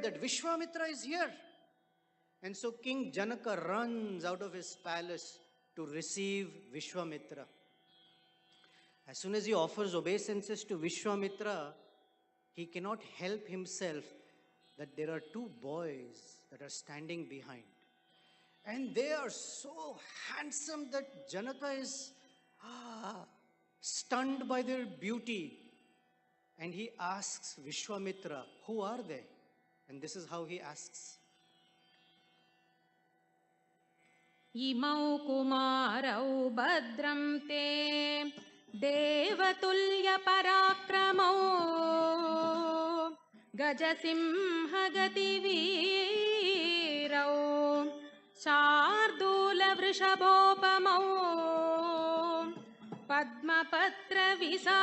that Vishwamitra is here. And so King Janaka runs out of his palace to receive Vishwamitra. As soon as he offers obeisances to Vishwamitra, he cannot help himself that there are two boys that are standing behind. And they are so handsome that Janaka is stunned by their beauty. And he asks Vishwamitra, who are they? And this is how he asks. Imau kumarau badram te devatulya parakramau gajasimha gati veerau shardula vrishabhopamau padmapatra visalakshau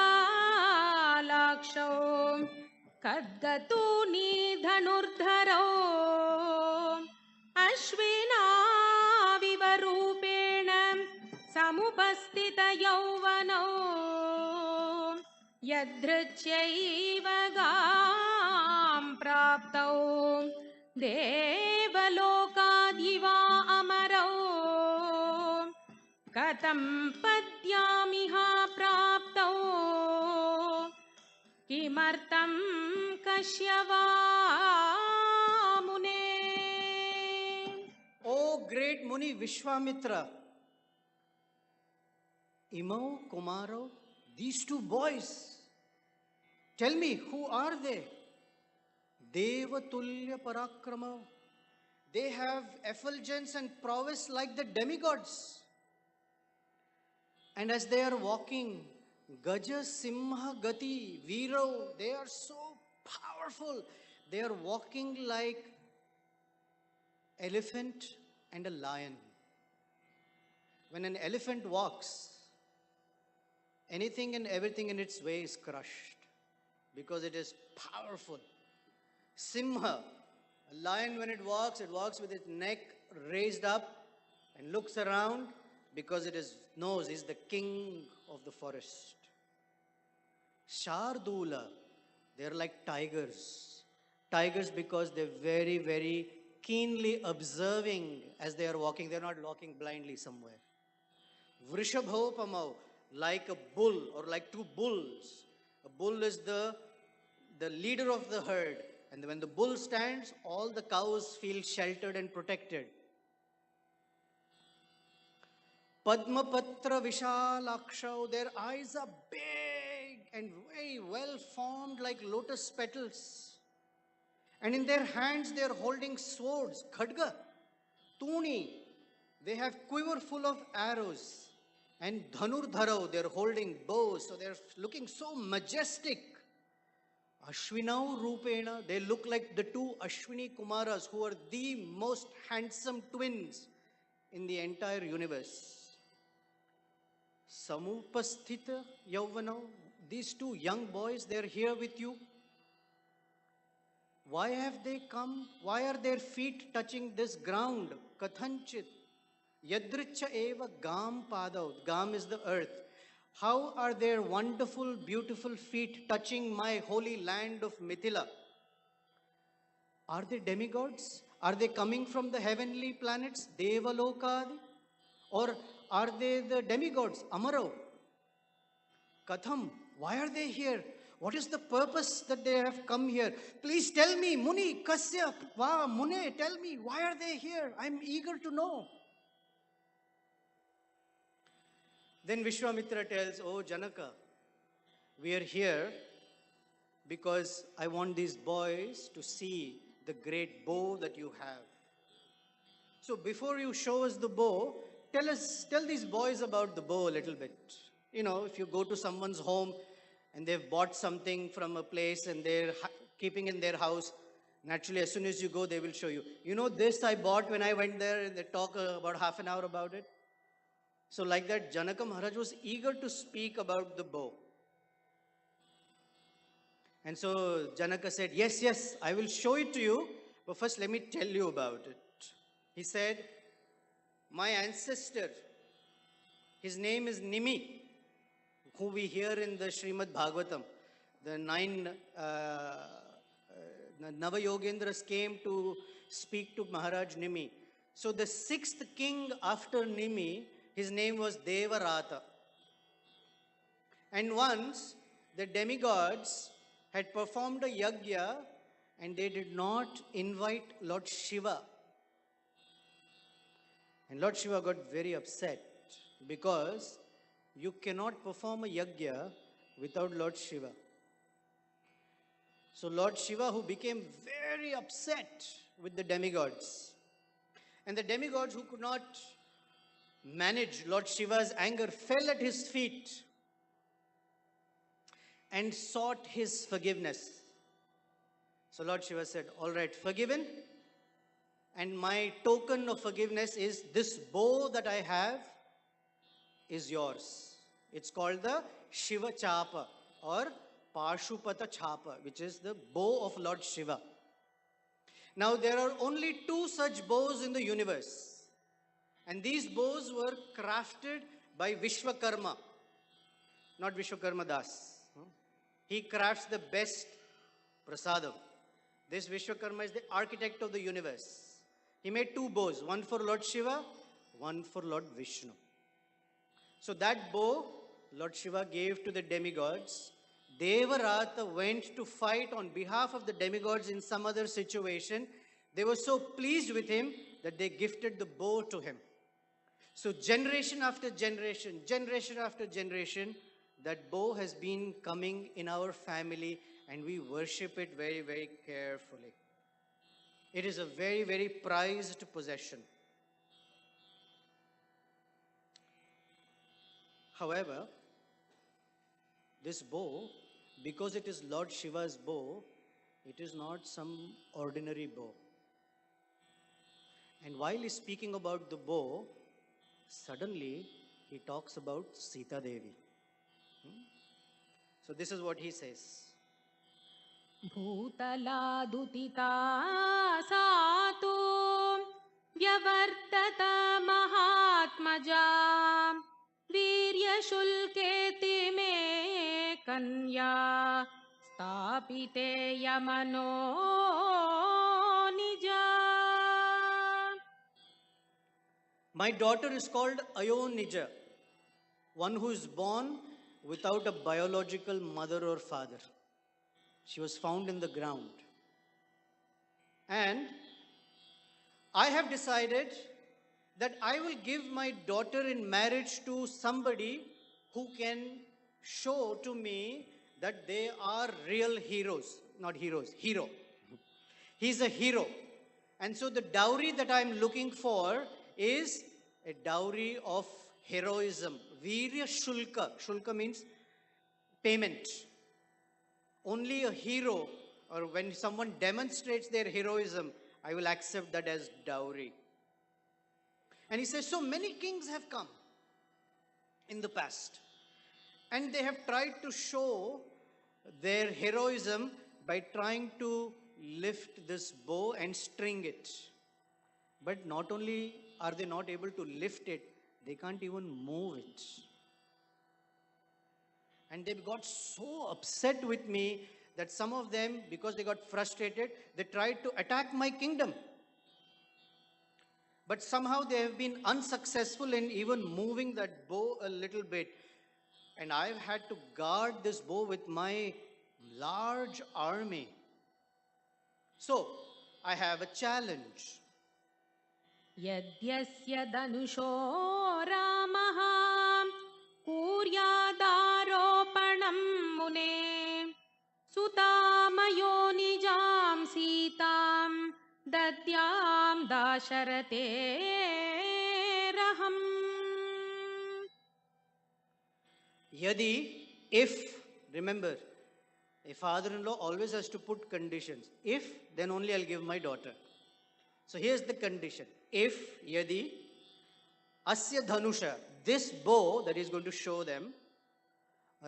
kadgatuni dhanurdharau ashvina विवरूपेण समुपस्थित यौवनो यदृच्छैव गां प्राप्तौ देवलोकादिवा अमरौ कथं पद्यामिहा प्राप्तौ किमर्थं कश्यवा मुने. O great Muni Vishwamitra, Imau, Kumaro, these two boys, tell me, who are they? Devatulya Parakrama. They have effulgence and prowess like the demigods. And as they are walking, Gaja Simha Gati Viro, they are so powerful. They are walking like elephant and a lion. When an elephant walks, anything and everything in its way is crushed because it is powerful. Simha, a lion, when it walks with its neck raised up and looks around because it knows is the king of the forest. Shardula, they are like tigers. Tigers because they're very, very keenly observing as they are walking. They're not walking blindly somewhere. Vrishabhopamau, like a bull or like two bulls. A bull is the leader of the herd. And when the bull stands, all the cows feel sheltered and protected. Padmapatra Vishalakshau, their eyes are big and very well formed like lotus petals. And in their hands they are holding swords, khadga, tuni. They have quiver full of arrows. And dhanurdharau, they are holding bows. So they are looking so majestic. Ashvinau Rupena, they look like the two Ashwini Kumaras who are the most handsome twins in the entire universe. Samupasthita Yauvanau, these two young boys, they are here with you. Why have they come? Why are their feet touching this ground? Kathanchit. Yadricha eva gam padav. Gam is the earth. How are their wonderful, beautiful feet touching my holy land of Mithila? Are they demigods? Are they coming from the heavenly planets, Devalokadi? Or are they the demigods, Amaro? Katham, why are they here? What is the purpose that they have come here? Please tell me, Muni, Kasyap, Va, Mune, tell me, why are they here? I'm eager to know. Then Vishwamitra tells, oh Janaka, we are here because I want these boys to see the great bow that you have. So before you show us the bow, tell these boys about the bow a little bit. You know, if you go to someone's home and they've bought something from a place and they're keeping in their house, naturally as soon as you go, they will show you. You know, this I bought when I went there, and they talk about half an hour about it. So like that, Janaka Maharaj was eager to speak about the bow. And so Janaka said, yes, I will show it to you, but first let me tell you about it. He said, my ancestor, his name is Nimi, who we hear in the Srimad Bhagavatam, the 9 Navayogendras came to speak to Maharaj Nimi. So the sixth king after Nimi, his name was Devaratha. And once the demigods had performed a yajna and they did not invite Lord Shiva. And Lord Shiva got very upset because you cannot perform a yajna without Lord Shiva. So Lord Shiva, who became very upset with the demigods, and the demigods who could not manage Lord Shiva's anger fell at his feet and sought his forgiveness. So Lord Shiva said, all right, forgiven. And my token of forgiveness is this bow that I have is yours. It's called the Shiva Chapa or Pashupata Chapa, which is the bow of Lord Shiva. Now there are only two such bows in the universe. And these bows were crafted by Vishwakarma, not Vishwakarma Das. He crafts the best prasadam. This Vishwakarma is the architect of the universe. He made two bows, one for Lord Shiva, one for Lord Vishnu. So that bow, Lord Shiva gave to the demigods. Devaratha went to fight on behalf of the demigods in some other situation. They were so pleased with him that they gifted the bow to him. So generation after generation, that bow has been coming in our family and we worship it very, very carefully. It is a very, very prized possession. However, this bow, because it is Lord Shiva's bow, it is not some ordinary bow. And while he's speaking about the bow, suddenly he talks about Sita Devi. So this is what he says. भूतलादुतिता सातु व्यवर्तत महात्मजा वीर्यशुल्केति मे कन्या स्थापिते यमनो निजा. My daughter is called Ayonija, one who is born without a biological mother or father. She was found in the ground. And I have decided that I will give my daughter in marriage to somebody who can show to me that they are real heroes. Not heroes, hero. He's a hero. And so the dowry that I'm looking for is a dowry of heroism. Virya Shulka. Shulka means payment. Only a hero, or when someone demonstrates their heroism, I will accept that as dowry. And he says, so many kings have come in the past. And they have tried to show their heroism by trying to lift this bow and string it. But not only are they not able to lift it, they can't even move it. And they got so upset with me that some of them, because they got frustrated, they tried to attack my kingdom. But somehow they have been unsuccessful in even moving that bow a little bit. And I've had to guard this bow with my large army. So, I have a challenge. यद्यस्य धनुषो रामः कुर्यादारोपणं मुने सुतामयोनिजां सीतां दद्यां दाशरथेरहम्. Yadi, if, remember, a father-in-law always has to put conditions. If, then only I'll give my daughter. So here's the condition. If, yadi, asya dhanusha, this bow that he's going to show them,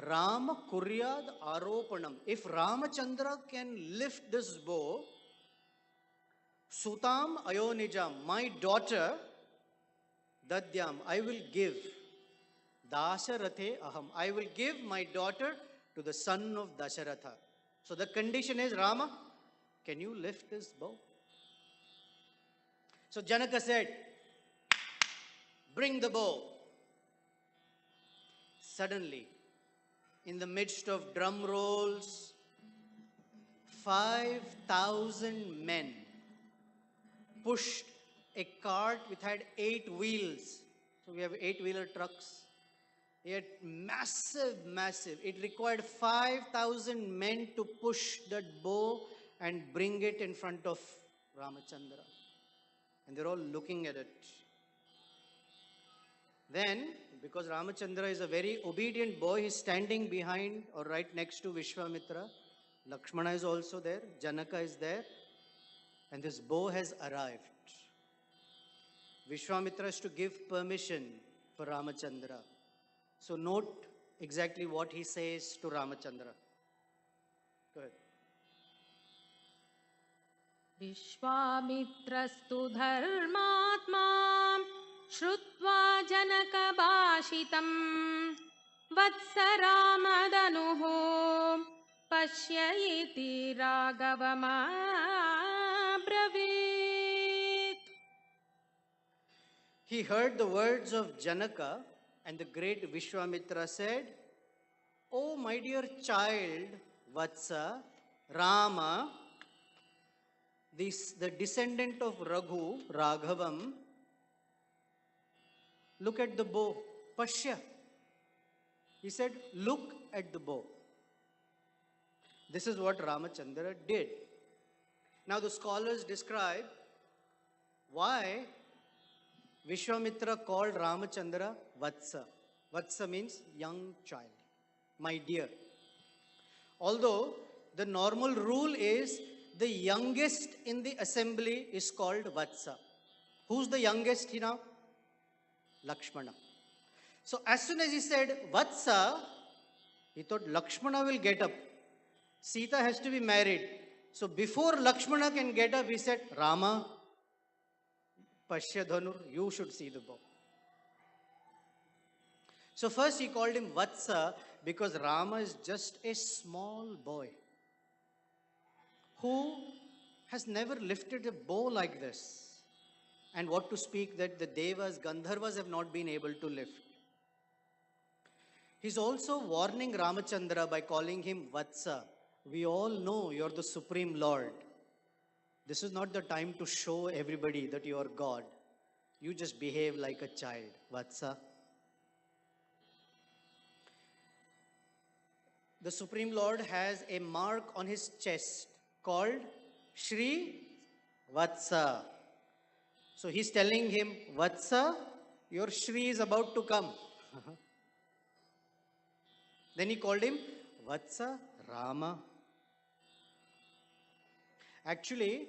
Rama kuryad aropanam. If Ramachandra can lift this bow, Sutam ayonijam, my daughter, Dadyam, I will give. Dasharathe aham, I will give my daughter to the son of Dasharatha. So the condition is, Rama, can you lift this bow? So Janaka said, bring the bow. Suddenly, in the midst of drum rolls, 5,000 men pushed a cart which had 8 wheels. So we have 8-wheeler trucks. Yet massive. It required 5,000 men to push that bow and bring it in front of Ramachandra. And they're all looking at it. Then, because Ramachandra is a very obedient boy, he's standing behind or right next to Vishwamitra. Lakshmana is also there. Janaka is there. And this bow has arrived. Vishwamitra is to give permission for Ramachandra. So note exactly what he says to Ramachandra. Go ahead. Vishwamitrastu dharmatma Shrutva janakabashitam Vatsa Ramadanuho Pashyayiti Ragavamabravit. He heard the words of Janaka, and the great Vishwamitra said, "Oh, my dear child, Vatsa, Rama, the descendant of Raghu, Raghavam, look at the bow, Pashya." He said, look at the bow. This is what Ramachandra did. Now the scholars describe why Vishwamitra called Ramachandra Vatsa. Vatsa means young child, my dear. Although the normal rule is the youngest in the assembly is called Vatsa. Who's the youngest here now? Lakshmana. So as soon as he said Vatsa, he thought Lakshmana will get up. Sita has to be married. So before Lakshmana can get up, he said, Rama, Pashya Dhanur, you should see the bow. So first he called him Vatsa because Rama is just a small boy who has never lifted a bow like this. And what to speak that the Devas, Gandharvas have not been able to lift. He's also warning Ramachandra by calling him Vatsa. We all know you're the Supreme Lord. This is not the time to show everybody that you are God. You just behave like a child, Vatsa. The Supreme Lord has a mark on his chest called Shri Vatsa. So he's telling him, Vatsa, your Shri is about to come. Then he called him Vatsa Rama. Actually,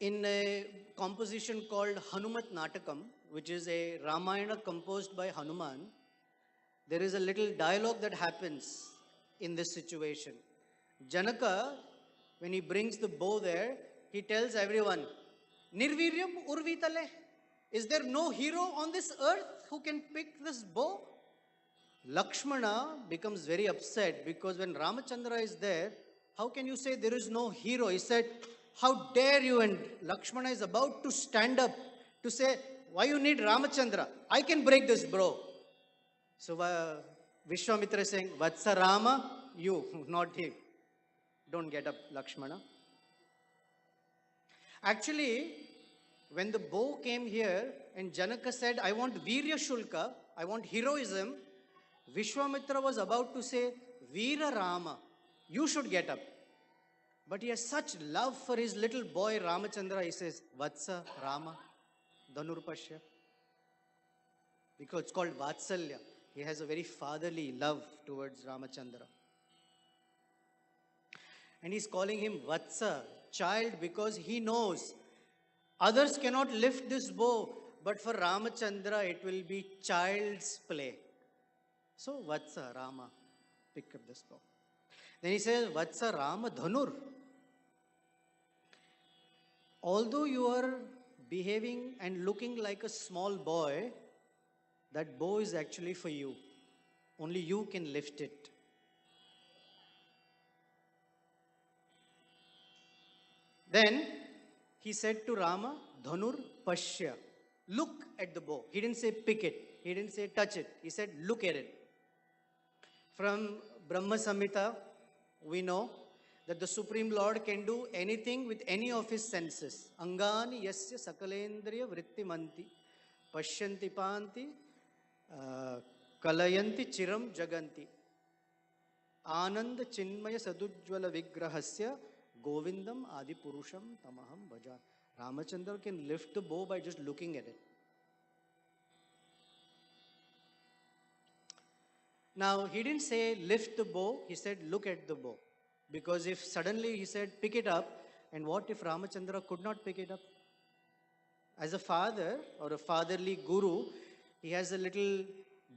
in a composition called Hanumat Natakam, which is a Ramayana composed by Hanuman, there is a little dialogue that happens in this situation. Janaka, when he brings the bow there, he tells everyone, Nirviryam Urvitale, is there no hero on this earth who can pick this bow? Lakshmana becomes very upset because when Ramachandra is there, how can you say there is no hero? He said, how dare you? And Lakshmana is about to stand up to say, why you need Ramachandra? I can break this bow. So Vishwamitra is saying, Vatsa Rama, you, not him. Don't get up, Lakshmana. Actually, when the bow came here and Janaka said, I want Virya Shulka, I want heroism, Vishwamitra was about to say, Veera Rama, you should get up. But he has such love for his little boy Ramachandra, he says, Vatsa Rama, Dhanurpashya. Because it's called Vatsalya. He has a very fatherly love towards Ramachandra. And he's calling him Vatsa, child, because he knows others cannot lift this bow, but for Ramachandra it will be child's play. So Vatsa, Rama, pick up this bow. Then he says, Vatsa, Rama, Dhanur. Although you are behaving and looking like a small boy, that bow is actually for you. Only you can lift it. Then he said to Rama, Dhanur Pashya. Look at the bow. He didn't say pick it. He didn't say touch it. He said look at it. From Brahma Samhita, we know that the Supreme Lord can do anything with any of his senses. Angani yasya sakalendriya vrittimanti pashyanti panti kalayanti chiram jaganti ananda chinmaya sadujjvala vigrahasya govindam adi purusham tamaham bhajan. Ramachandra can lift the bow by just looking at it. Now, he didn't say lift the bow, he said look at the bow. Because if suddenly he said pick it up, and what if Ramachandra could not pick it up? As a father or a fatherly guru, he has a little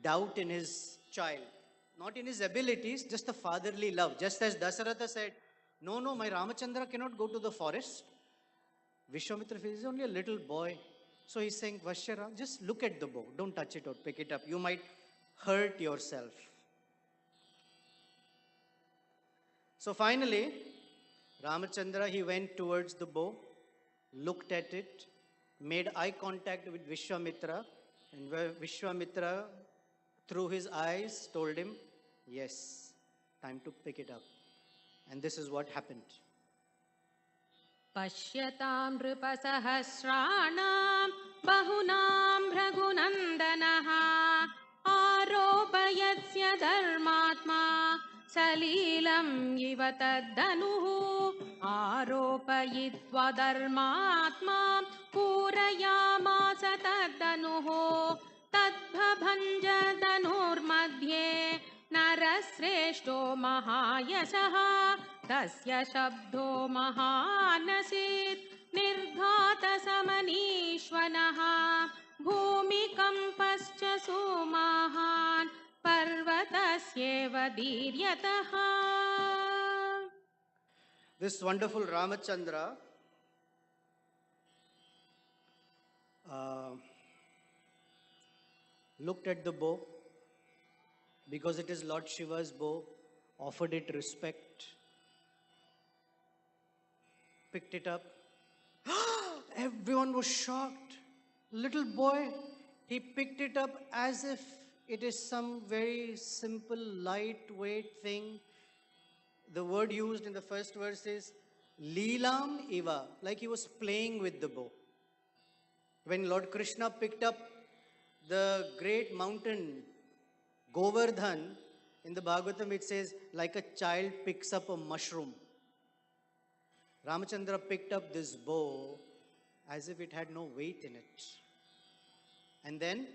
doubt in his child. Not in his abilities, just the fatherly love. Just as Devaratha said, no, my Ramachandra cannot go to the forest. Vishwamitra is only a little boy. So he's saying, Vashyara, just look at the bow. Don't touch it or pick it up. You might hurt yourself. So finally, Ramachandra, he went towards the bow, looked at it, made eye contact with Vishwamitra, and Vishwamitra, through his eyes, told him, yes, time to pick it up. And this is what happened. Pashyatam nripasahasranam bahunam bhragunandanaha aropayatsya dharmatma salilam iva taddanuhu aropayitva dharmatma purayamasa taddanuhu tadbhabhanja dhanurmadhye narasreshto mahayasaha tasya shabdo mahanasit nirghata samanishvanaha bhumikampascha sumahan parvatasyeva dhiryataha. This wonderful Ramachandra looked at the bow because it is Lord Shiva's bow, offered it respect, picked it up. Everyone was shocked. Little boy, he picked it up as if it is some very simple, lightweight thing. The word used in the first verse is Leelam Iva, like he was playing with the bow. When Lord Krishna picked up the great mountain Govardhan, in the Bhagavatam it says, like a child picks up a mushroom. Ramachandra picked up this bow as if it had no weight in it. And then,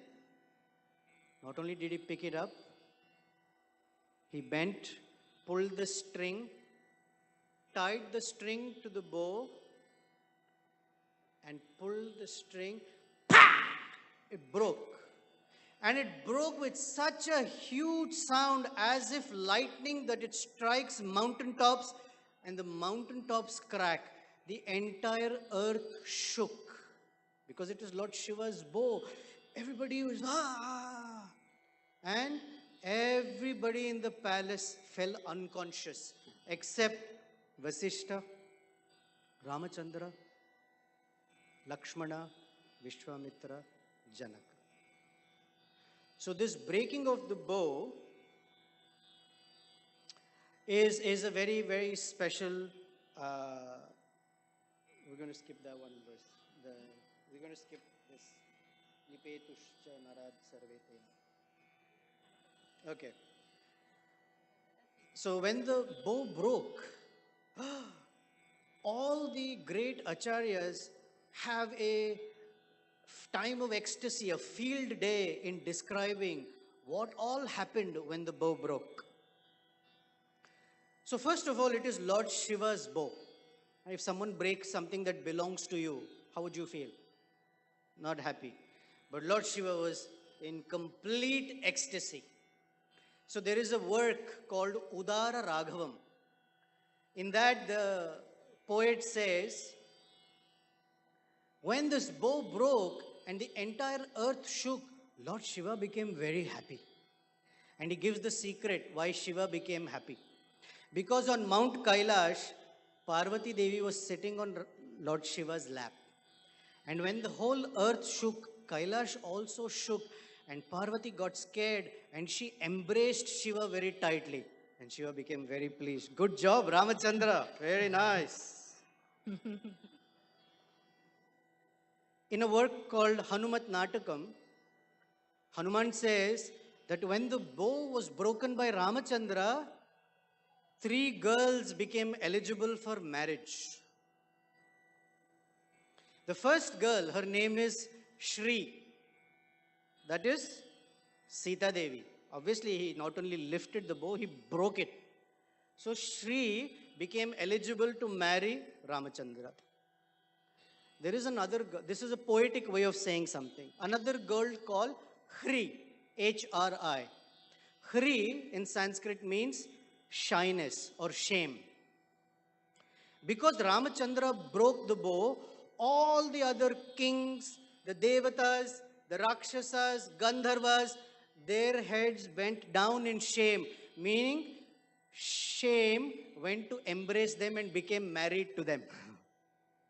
not only did he pick it up, he bent, pulled the string, tied the string to the bow, and pulled the string. It broke. And it broke with such a huge sound as if lightning that it strikes mountaintops and the mountaintops crack. The entire earth shook because it is Lord Shiva's bow. Everybody was, ah! And everybody in the palace fell unconscious except Vasishta, Ramachandra, Lakshmana, Vishwamitra, Janaka. So this breaking of the bow is a very, very special, we're going to skip that one verse. We're going to skip this. Nipetushcha narad sarvete. Okay. So when the bow broke, all the great acharyas have a time of ecstasy, a field day in describing what all happened when the bow broke. So first of all, it is Lord Shiva's bow. If someone breaks something that belongs to you, how would you feel? Not happy. But Lord Shiva was in complete ecstasy. So there is a work called Udara Raghavam. In that the poet says, when this bow broke and the entire earth shook, Lord Shiva became very happy. And he gives the secret why Shiva became happy. Because on Mount Kailash, Parvati Devi was sitting on Lord Shiva's lap. And when the whole earth shook, Kailash also shook, and Parvati got scared and she embraced Shiva very tightly. And Shiva became very pleased. Good job, Ramachandra. Very nice. In a work called Hanumat Natakam, Hanuman says that when the bow was broken by Ramachandra, 3 girls became eligible for marriage. The first girl, her name is Shri. That is Sita Devi. Obviously, he not only lifted the bow, he broke it. So Shri became eligible to marry Ramachandra. There is another girl, this is a poetic way of saying something. Another girl called Hri, H-R-I. Hri in Sanskrit means shyness or shame. Because Ramachandra broke the bow, all the other kings, the Devatas, the Rakshasas, Gandharvas, their heads went down in shame, meaning shame went to embrace them and became married to them.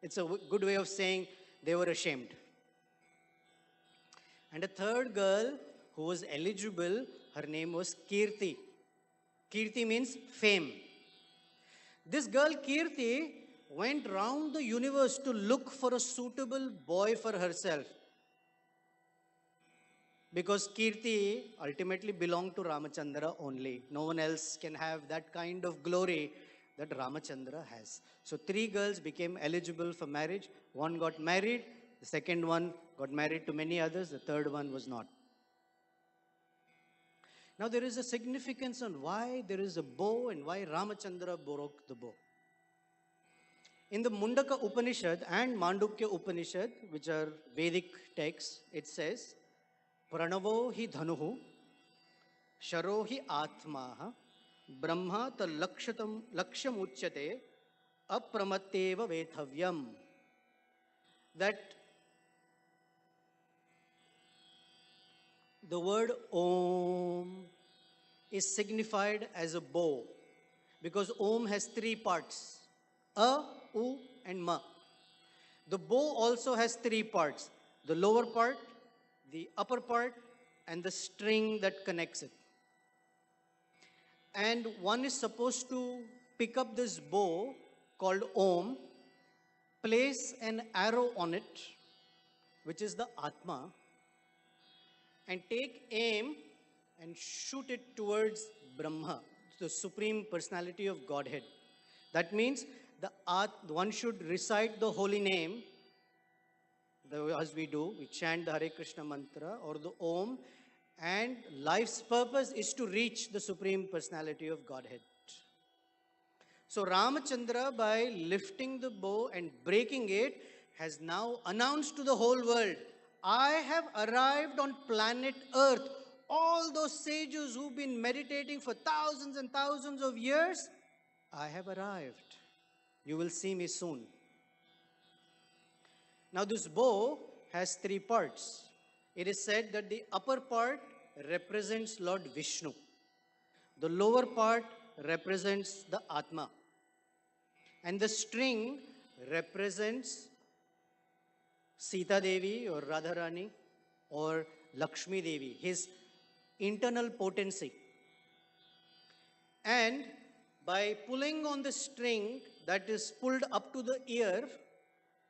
It's a good way of saying they were ashamed. And a third girl who was eligible, her name was Kirti. Kirti means fame. This girl Kirti went round the universe to look for a suitable boy for herself. Because Kirti ultimately belonged to Ramachandra only. No one else can have that kind of glory that Ramachandra has. So 3 girls became eligible for marriage. One got married, the second one got married to many others, the third one was not. Now there is a significance on why there is a bow and why Ramachandra broke the bow. In the Mundaka Upanishad and Mandukya Upanishad, which are Vedic texts, it says, Pranavo hi dhanuhu, sharo hi atmaha, brahma ta laksham uchyate, apramatteva vethavyam. That the word Om is signified as a bow because Om has 3 parts, A, U and Ma. The bow also has 3 parts, the lower part, the upper part and the string that connects it. And one is supposed to pick up this bow called Om, place an arrow on it, which is the Atma, and take aim and shoot it towards Brahma, the Supreme Personality of Godhead. That means one should recite the holy name, as we do, we chant the Hare Krishna mantra or the Om, and life's purpose is to reach the Supreme Personality of Godhead. So Ramachandra, by lifting the bow and breaking it, has now announced to the whole world, I have arrived on planet Earth. All those sages who've been meditating for thousands and thousands of years, I have arrived. You will see me soon. Now this bow has 3 parts. It is said that the upper part represents Lord Vishnu. The lower part represents the Atma. And the string represents Sita Devi or Radharani or Lakshmi Devi, his internal potency. And by pulling on the string that is pulled up to the ear,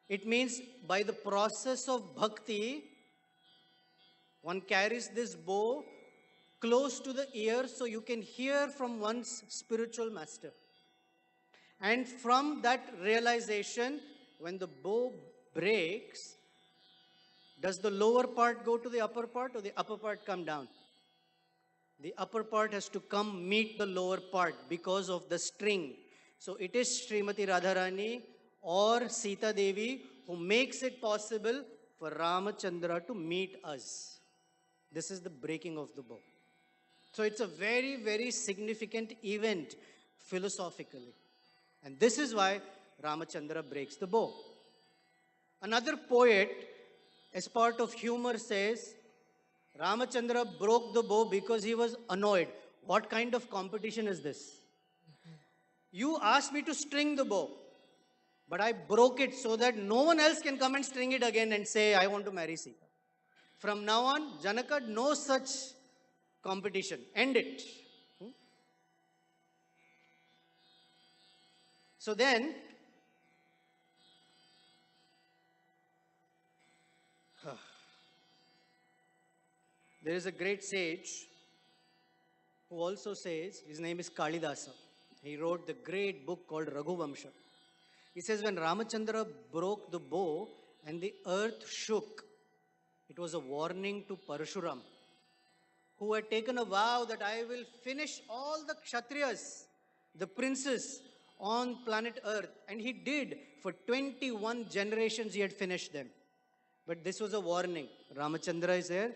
it means by the process of bhakti, one carries this bow close to the ear so you can hear from one's spiritual master. And from that realization, when the bow breaks, does the lower part go to the upper part or the upper part come down? The upper part has to come meet the lower part because of the string. So it is Srimati Radharani or Sita Devi who makes it possible for Ramachandra to meet us. This is the breaking of the bow. So it's a very, very significant event philosophically. And this is why Ramachandra breaks the bow. Another poet, as part of humor, says, Ramachandra broke the bow because he was annoyed. What kind of competition is this? You asked me to string the bow. But I broke it so that no one else can come and string it again and say, I want to marry Sita. From now on, Janaka, no such competition. End it. So then, there is a great sage who also says, his name is Kalidasa. He wrote the great book called Raghuvamsha. He says, when Ramachandra broke the bow and the earth shook, it was a warning to Parashuram, who had taken a vow that I will finish all the Kshatriyas, the princes on planet Earth. And he did. For 21 generations he had finished them. But this was a warning. Ramachandra is there.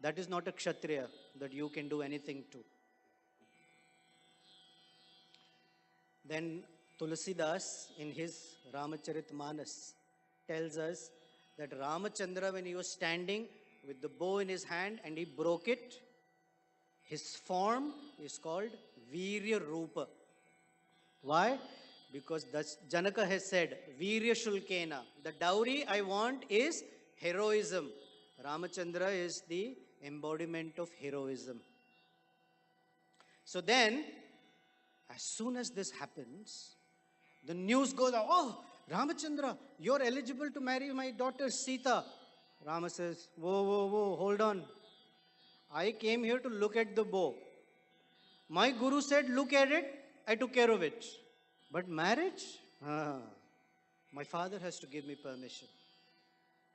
That is not a Kshatriya that you can do anything to. Then Tulsidas in his Ramacharitmanas tells us that Ramachandra, when he was standing with the bow in his hand and he broke it, his form is called Virya Rupa. Why? Because Janaka has said, Virya Shulkena. The dowry I want is heroism. Ramachandra is the embodiment of heroism. So then, as soon as this happens, the news goes out, oh, Ramachandra, you're eligible to marry my daughter Sita. Rama says, whoa, hold on. I came here to look at the bow. My guru said, look at it. I took care of it. But marriage? My father has to give me permission.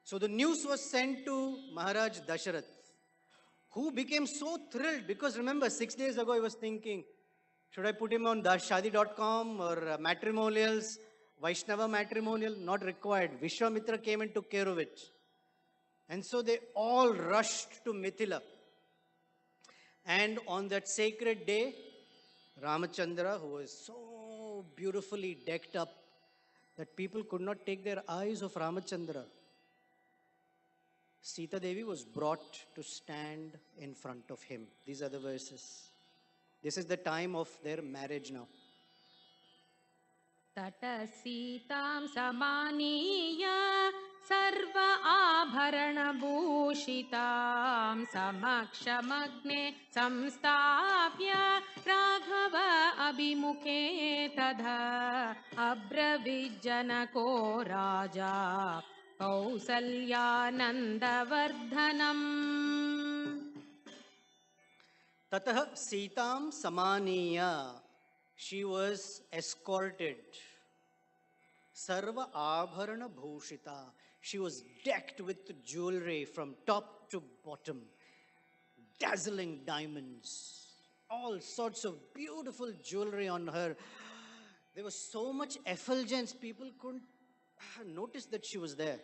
So the news was sent to Maharaj Dasharath, who became so thrilled because remember, 6 days ago he was thinking, should I put him on shadi.com or matrimonials, Vaishnava matrimonial? Not required. Vishwamitra came and took care of it. And so they all rushed to Mithila. And on that sacred day, Ramachandra, who was so beautifully decked up that people could not take their eyes off Ramachandra, Sita Devi was brought to stand in front of him. These are the verses. This is the time of their marriage now. Tata Sitam Samaniya Sarva Abharana Bhushitam Samaksamagne Samstapya Raghava Abhimukhe Tadha Abravijjanako Raja Kausalyanandavardhanam. Tatah Sitam Samaniya. She was escorted. Sarva Abharana Bhushita. She was decked with jewelry from top to bottom. Dazzling diamonds. All sorts of beautiful jewelry on her. There was so much effulgence, people couldn't notice that she was there.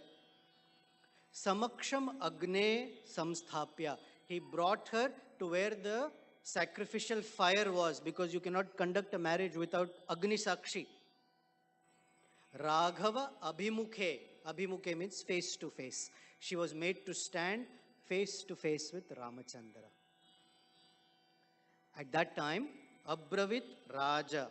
Samaksham Agne Samsthapya. He brought her to where the sacrificial fire was, because you cannot conduct a marriage without Agni Sakshi. Raghava Abhimukhe. Abhimukhe means face to face. She was made to stand face to face with Ramachandra. At that time, Abravit Raja,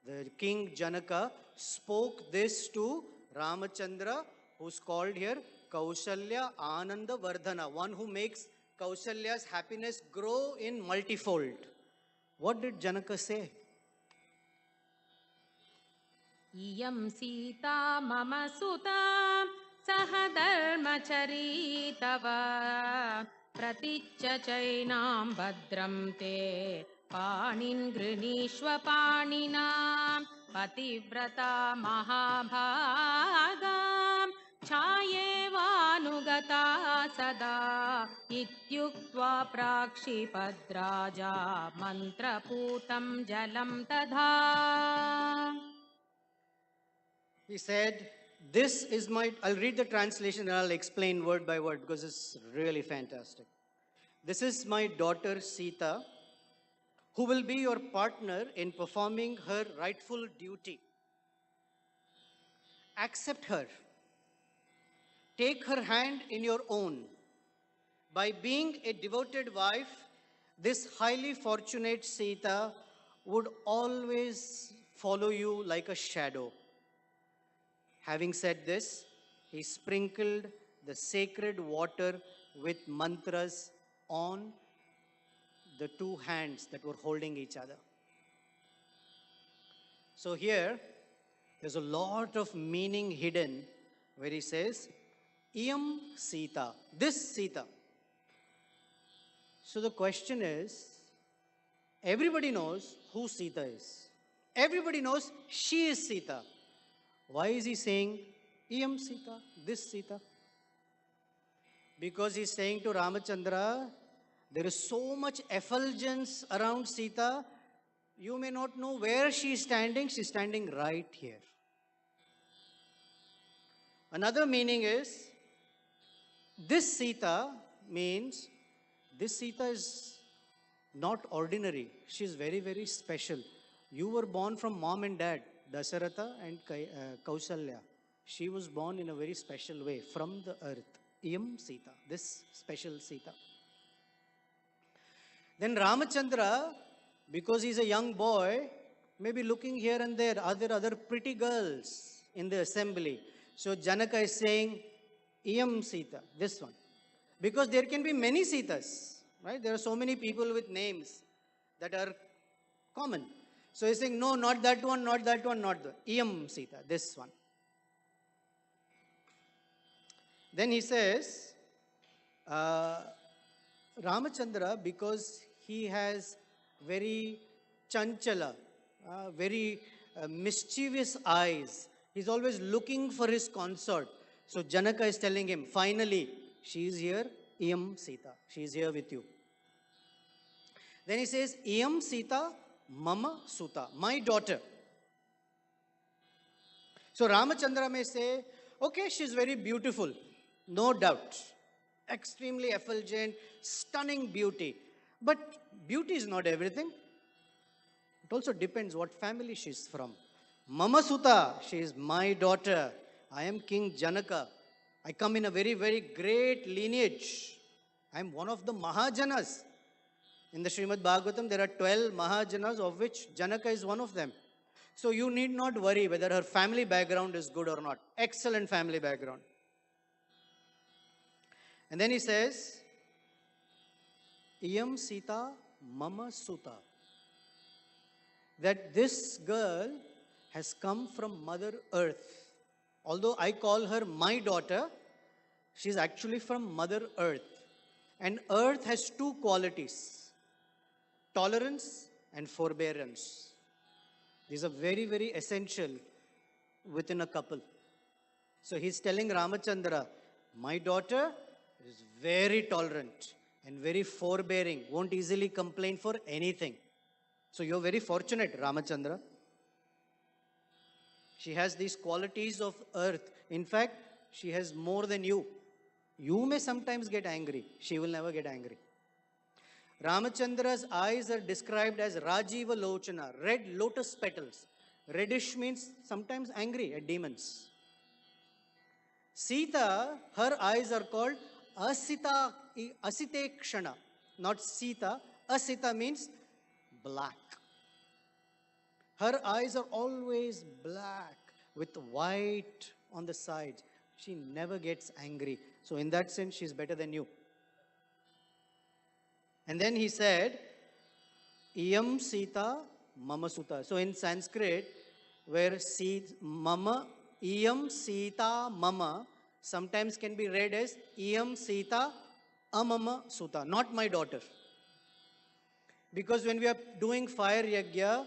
the king Janaka, spoke this to Ramachandra, who's called here Kaushalya Ananda Vardhana, one who makes Kaushalya's happiness grow in multifold. What did Janaka say? Iyam Sita Mama Suta Sahadharmachari Tava Praticcha Chainam Bhadram Te Panin Grinishva Paninam Pativrata Mahabhagam Chayevanugata Sada Ityuktva Prakshipadraja Mantraputam Jalam Tadha. He said, this is my, I'll read the translation and I'll explain word by word because it's really fantastic. This is my daughter Sita, who will be your partner in performing her rightful duty. Accept her. Take her hand in your own. By being a devoted wife, this highly fortunate Sita would always follow you like a shadow. Having said this, he sprinkled the sacred water with mantras on the two hands that were holding each other. So here, there's a lot of meaning hidden where he says, Iyam Sita, this Sita. So the question is, everybody knows who Sita is. Everybody knows she is Sita. Why is he saying, Iyam Sita, this Sita? Because he's saying to Ramachandra, there is so much effulgence around Sita, you may not know where she is standing. She's standing right here. Another meaning is, this Sita means, this Sita is not ordinary. She is very, very special. You were born from mom and dad, Devaratha and Kausalya. She was born in a very special way from the earth. Iyam Sita, this special Sita. Then Ramachandra, because he's a young boy, may be looking here and there. Are there other pretty girls in the assembly? So Janaka is saying, Iyam Sita, this one. Because there can be many Sitas, right? There are so many people with names that are common. So he's saying, no, not that one, not that one, not the Iyam Sita, this one. Then he says, Ramachandra, because he has very chanchala, very mischievous eyes. He's always looking for his consort. So Janaka is telling him, finally, she is here, Iyam Sita. She is here with you. Then he says, Iyam Sita Mama Suta, my daughter. So Ramachandra may say, okay, she's very beautiful, no doubt. Extremely effulgent, stunning beauty. But beauty is not everything. It also depends what family she's from. Mama Suta, she is my daughter. I am King Janaka. I come in a very, very great lineage. I am one of the Mahajanas. In the Srimad Bhagavatam, there are 12 Mahajanas, of which Janaka is one of them. So you need not worry whether her family background is good or not. Excellent family background. And then he says, Iyam Sita Mama Suta. That this girl has come from Mother Earth. Although I call her my daughter, she's actually from Mother Earth. And Earth has two qualities, tolerance and forbearance. These are very, very essential within a couple. So he's telling Ramachandra, my daughter is very tolerant and very forbearing, won't easily complain for anything. So you're very fortunate, Ramachandra. She has these qualities of earth. In fact, she has more than you. You may sometimes get angry. She will never get angry. Ramachandra's eyes are described as Rajiva Lochana, red lotus petals. Reddish means sometimes angry at demons. Sita, her eyes are called Asita, Asitekshana. Not Sita. Asita means black. Her eyes are always black with white on the sides. She never gets angry. So in that sense, she's better than you. And then he said, Iyam Sita Mama Suta. So in Sanskrit, where Mama, Iyam Sita Mama, sometimes can be read as Iyam Sita Amama Suta, not my daughter. Because when we are doing fire yajna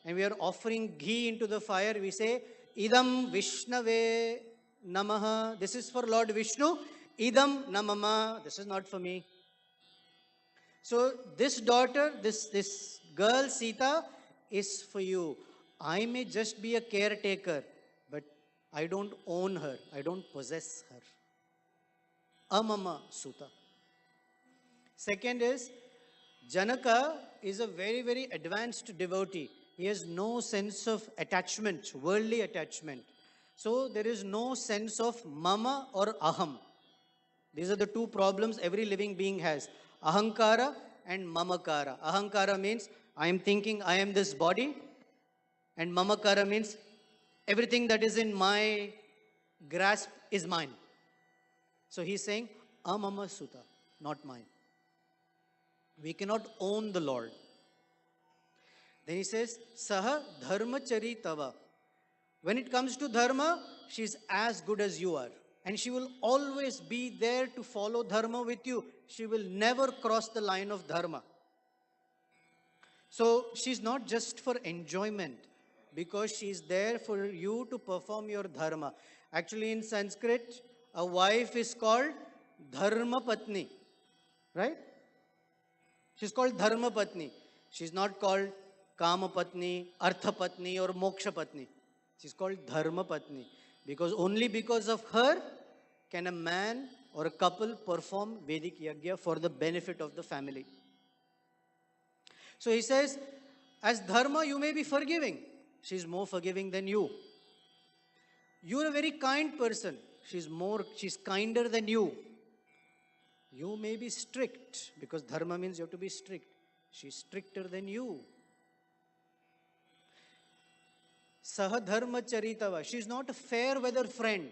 and we are offering ghee into the fire, we say, Idam Vishnave Namaha. This is for Lord Vishnu. Idam Namama. This is not for me. So this daughter, this girl Sita is for you. I may just be a caretaker, but I don't own her. I don't possess her. Amama Suta. Second is, Janaka is a very, very advanced devotee. He has no sense of attachment, worldly attachment. So there is no sense of mama or aham. These are the two problems every living being has. Ahankara and mamakara. Ahankara means I am thinking I am this body, and mamakara means everything that is in my grasp is mine. So he's saying, Amama Suta, not mine. We cannot own the Lord. Then he says, Saha Dharmachari Tava. When it comes to dharma, she's as good as you are. And she will always be there to follow dharma with you. She will never cross the line of dharma. So she's not just for enjoyment, because she's there for you to perform your dharma. Actually, in Sanskrit, a wife is called Dharma Patni. Right? She's called Dharma Patni. She's not called Kama Patni, Artha Patni, or Moksha Patni. She's called Dharma Patni. Because only because of her can a man or a couple perform Vedic Yajna for the benefit of the family. So he says, as dharma, you may be forgiving. She's more forgiving than you. You're a very kind person. She's kinder than you. You may be strict, because dharma means you have to be strict. She's stricter than you. Saha dharma charitava. She's not a fair weather friend,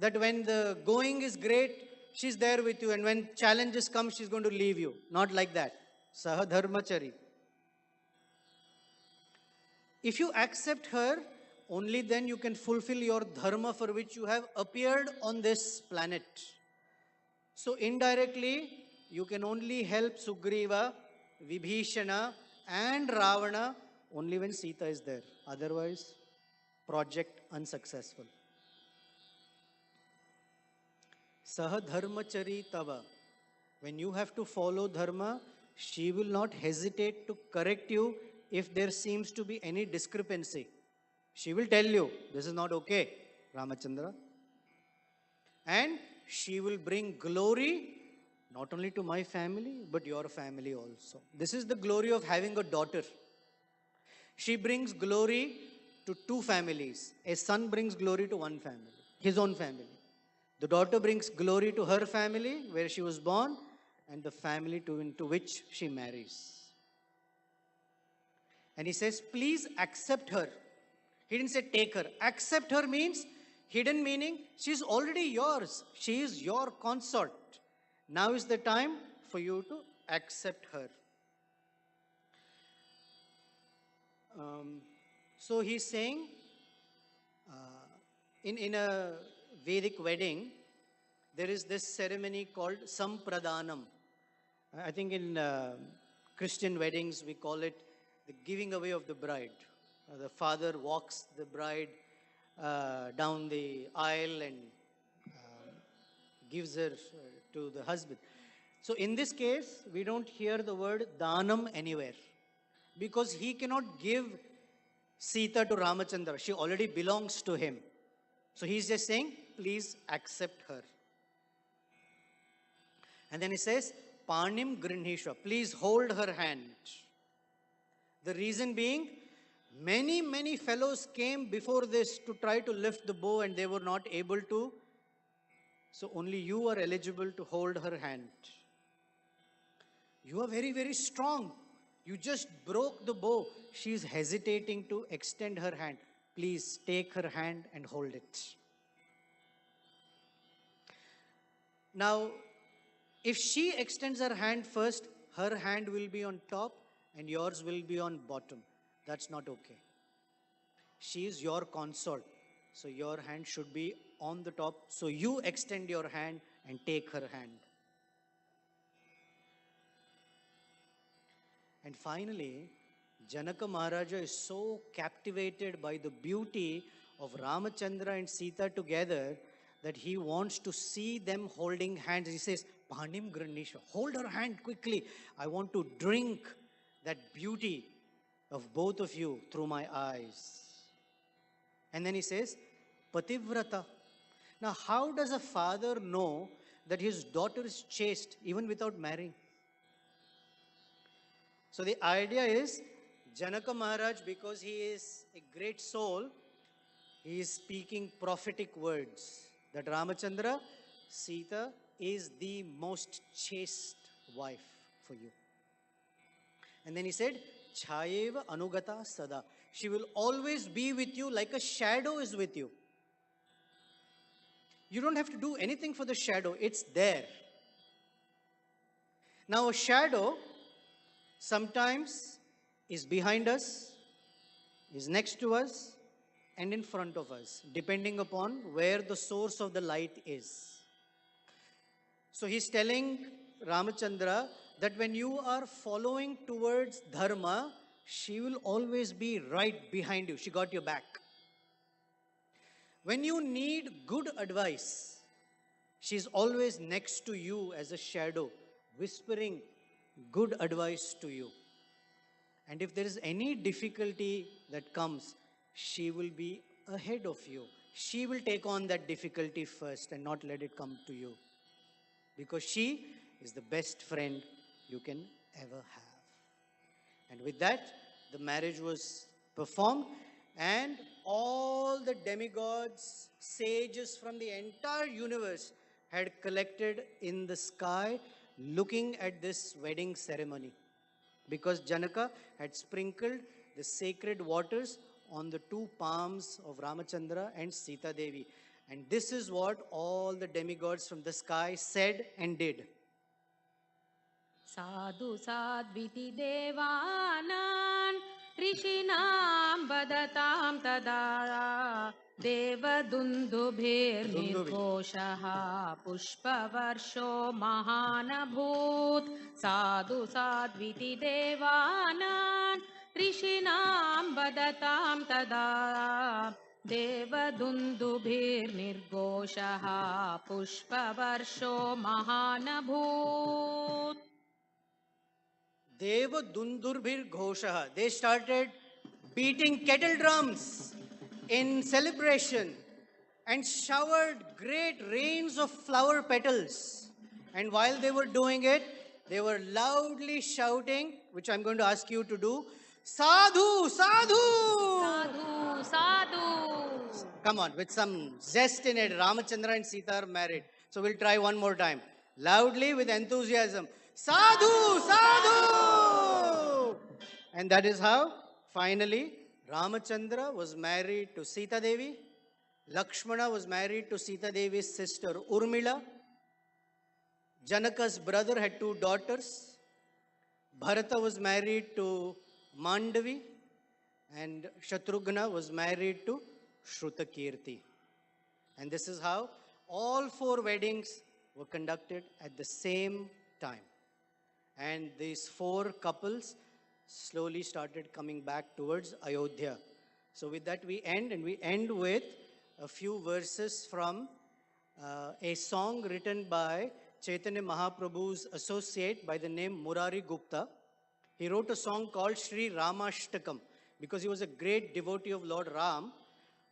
that when the going is great, she's there with you, and when challenges come, she's going to leave you. Not like that. Saha dharma chari. If you accept her, only then you can fulfill your dharma for which you have appeared on this planet. So indirectly, you can only help Sugriva, Vibhishana, and Ravana only when Sita is there. Otherwise, project unsuccessful. Saha dharmachari tava. When you have to follow dharma, she will not hesitate to correct you if there seems to be any discrepancy. She will tell you, this is not okay, Ramachandra. And she will bring glory not only to my family, but your family also. This is the glory of having a daughter. She brings glory to two families. A son brings glory to one family, his own family. The daughter brings glory to her family, where she was born, and the family into which she marries. And he says, please accept her. He didn't say take her. Accept her means, hidden meaning, she's already yours. She is your consort. Now is the time for you to accept her. So he's saying, in a Vedic wedding, there is this ceremony called Sampradanam. I think in Christian weddings, we call it the giving away of the bride. The father walks the bride down the aisle and gives her to the husband. So in this case, we don't hear the word Danam anywhere, because he cannot give Sita to Ramachandra. She already belongs to him. So he's just saying, please accept her. And then he says, Panim Grinhisha, please hold her hand. The reason being, many fellows came before this to try to lift the bow and they were not able to. So only you are eligible to hold her hand. You are very strong. You just broke the bow. She is hesitating to extend her hand. Please take her hand and hold it. Now, if she extends her hand first, her hand will be on top and yours will be on bottom. That's not okay. She is your consort. So your hand should be on the top. So you extend your hand and take her hand. And finally, Janaka Maharaja is so captivated by the beauty of Ramachandra and Sita together that he wants to see them holding hands. He says, Panim Granisha, hold her hand quickly. I want to drink that beauty of both of you through my eyes. And then he says, Pativrata. Now, how does a father know that his daughter is chaste even without marrying? So the idea is, Janaka Maharaj, because he is a great soul, he is speaking prophetic words. That Ramachandra, Sita is the most chaste wife for you. And then he said, Chayeva Anugata Sada. She will always be with you like a shadow is with you. You don't have to do anything for the shadow, it's there. Now, a shadow sometimes is behind us, is next to us, and in front of us, depending upon where the source of the light is. So he's telling Ramachandra that when you are following towards dharma, she will always be right behind you. She got your back. When you need good advice, she's always next to you as a shadow, whispering good advice to you. And if there is any difficulty that comes, she will be ahead of you. She will take on that difficulty first and not let it come to you. Because she is the best friend you can ever have. And with that, the marriage was performed, and all the demigods, sages from the entire universe had collected in the sky looking at this wedding ceremony. Because Janaka had sprinkled the sacred waters on the two palms of Ramachandra and Sita Devi. And this is what all the demigods from the sky said and did. Sadhu sadviti devanan ऋषीणां वदतां तदा देवदुन्दुभिर्निर्घोषः पुष्पवर्षो महानभूत् साधु साध्विति देवानां ऋषीणां वदतां तदा देवदुन्दुभिर्निर्घोषः पुष्पवर्षो महानभूत्. Deva Dundurbhir Ghoshaha. They started beating kettle drums in celebration and showered great rains of flower petals. And while they were doing it, they were loudly shouting, which I'm going to ask you to do, Sadhu, Sadhu! Sadhu, Sadhu! Come on, with some zest in it. Ramachandra and Sita are married. So we'll try one more time. Loudly, with enthusiasm. Sadhu, Sadhu! And that is how, finally, Ramachandra was married to Sita Devi. Lakshmana was married to Sita Devi's sister Urmila. Janaka's brother had two daughters. Bharata was married to Mandavi. And Shatrughna was married to Shrutakirti. And this is how all four weddings were conducted at the same time. And these four couples slowly started coming back towards Ayodhya. So with that we end with a few verses from a song written by Chaitanya Mahaprabhu's associate by the name Murari Gupta. He wrote a song called Shri Ramashtakam because he was a great devotee of Lord Ram.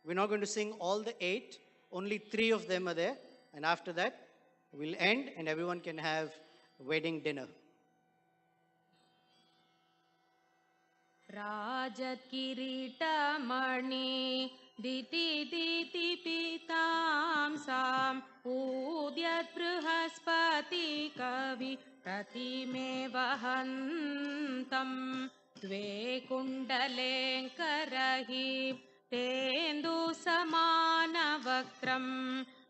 We're not going to sing all the 8, only 3 of them are there. And after that, we'll end and everyone can have wedding dinner. राजकिरीटमणि दिति पीतांसाम् ऊद्यत् बृहस्पति कवि प्रतिमे वहन्तम् द्वे कुण्डलेङ्करहि तेन्दुसमानवक्त्रम्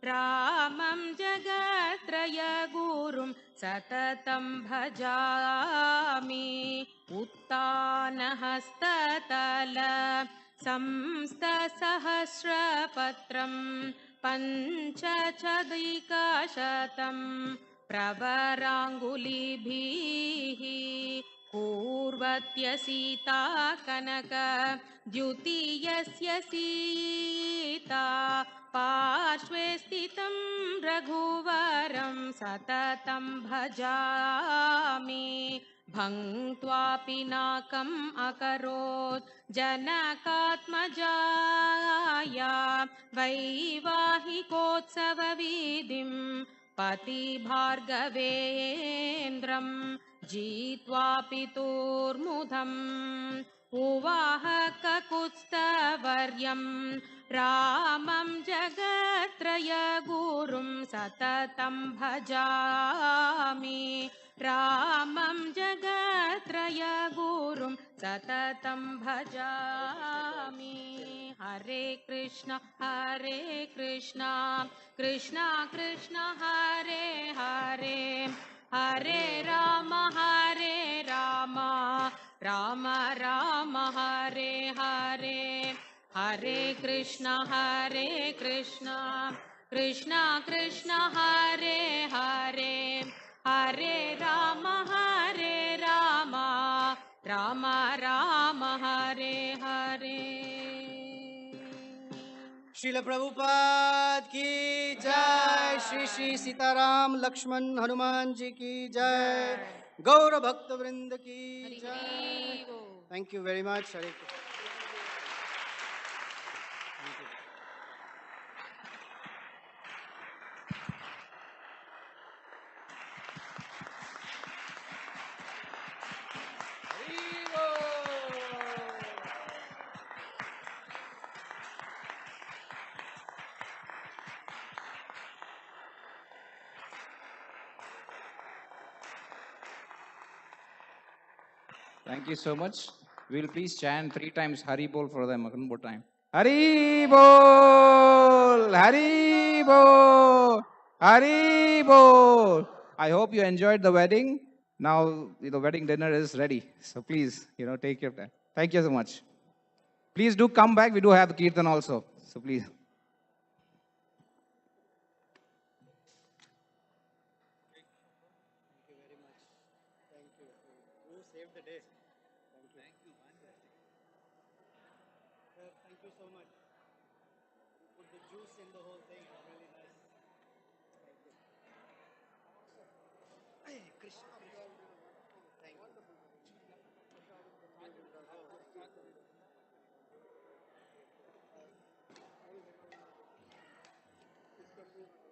रामं जगत्त्रयगुरुं सततं भजामि उत्तानहस्ततल संस्तसहस्रपत्रं पञ्चचदिकशतं प्रवराङ्गुलिभिः पूर्वत्य सीता कनक द्युतीयस्य सीता पार्श्वे स्थितं रघुवरं सततं भजामि भङ्क्त्वा पिनाकम् अकरोत् जनकात्मजाया वैवाहिकोत्सववीदिं पतिभार्गवेन्द्रं जित्वा पितुर्मुदम् उवाहककुत्स्थवर्यं रामं जगत्त्रयगुरुं सततं भजामि रामं जगत्त्रयगुरुं सततं भजामि हरे Krishna Krishna Krishna Hare Hare Hare Ram Ram Ram Hare Hare Hare Krishna Krishna Krishna Hare Hare Hare Ram Ram Ram Hare Hare Srila Prabhupada ki jai, Shri Shri Sitaram Lakshman Hanuman ji ki jai, Gaura Bhakta Vrinda ki jai. Hari Bol. Thank you very much. Hare Krishna. Thank you. Thank you so much. We'll please chant 3 times Hari Bol for them one more time. Hari Bol! Hari Bol! Hari Bol! I hope you enjoyed the wedding. Now the wedding dinner is ready. So please, take your time. Thank you so much. Please do come back. We do have the Kirtan also. So please. Thank you very much. Thank you. You saved the day. Thank you. Sir, thank you so much. You put the juice in the whole thing. It's really nice. Thank you. Hey, Krishna. Thank you.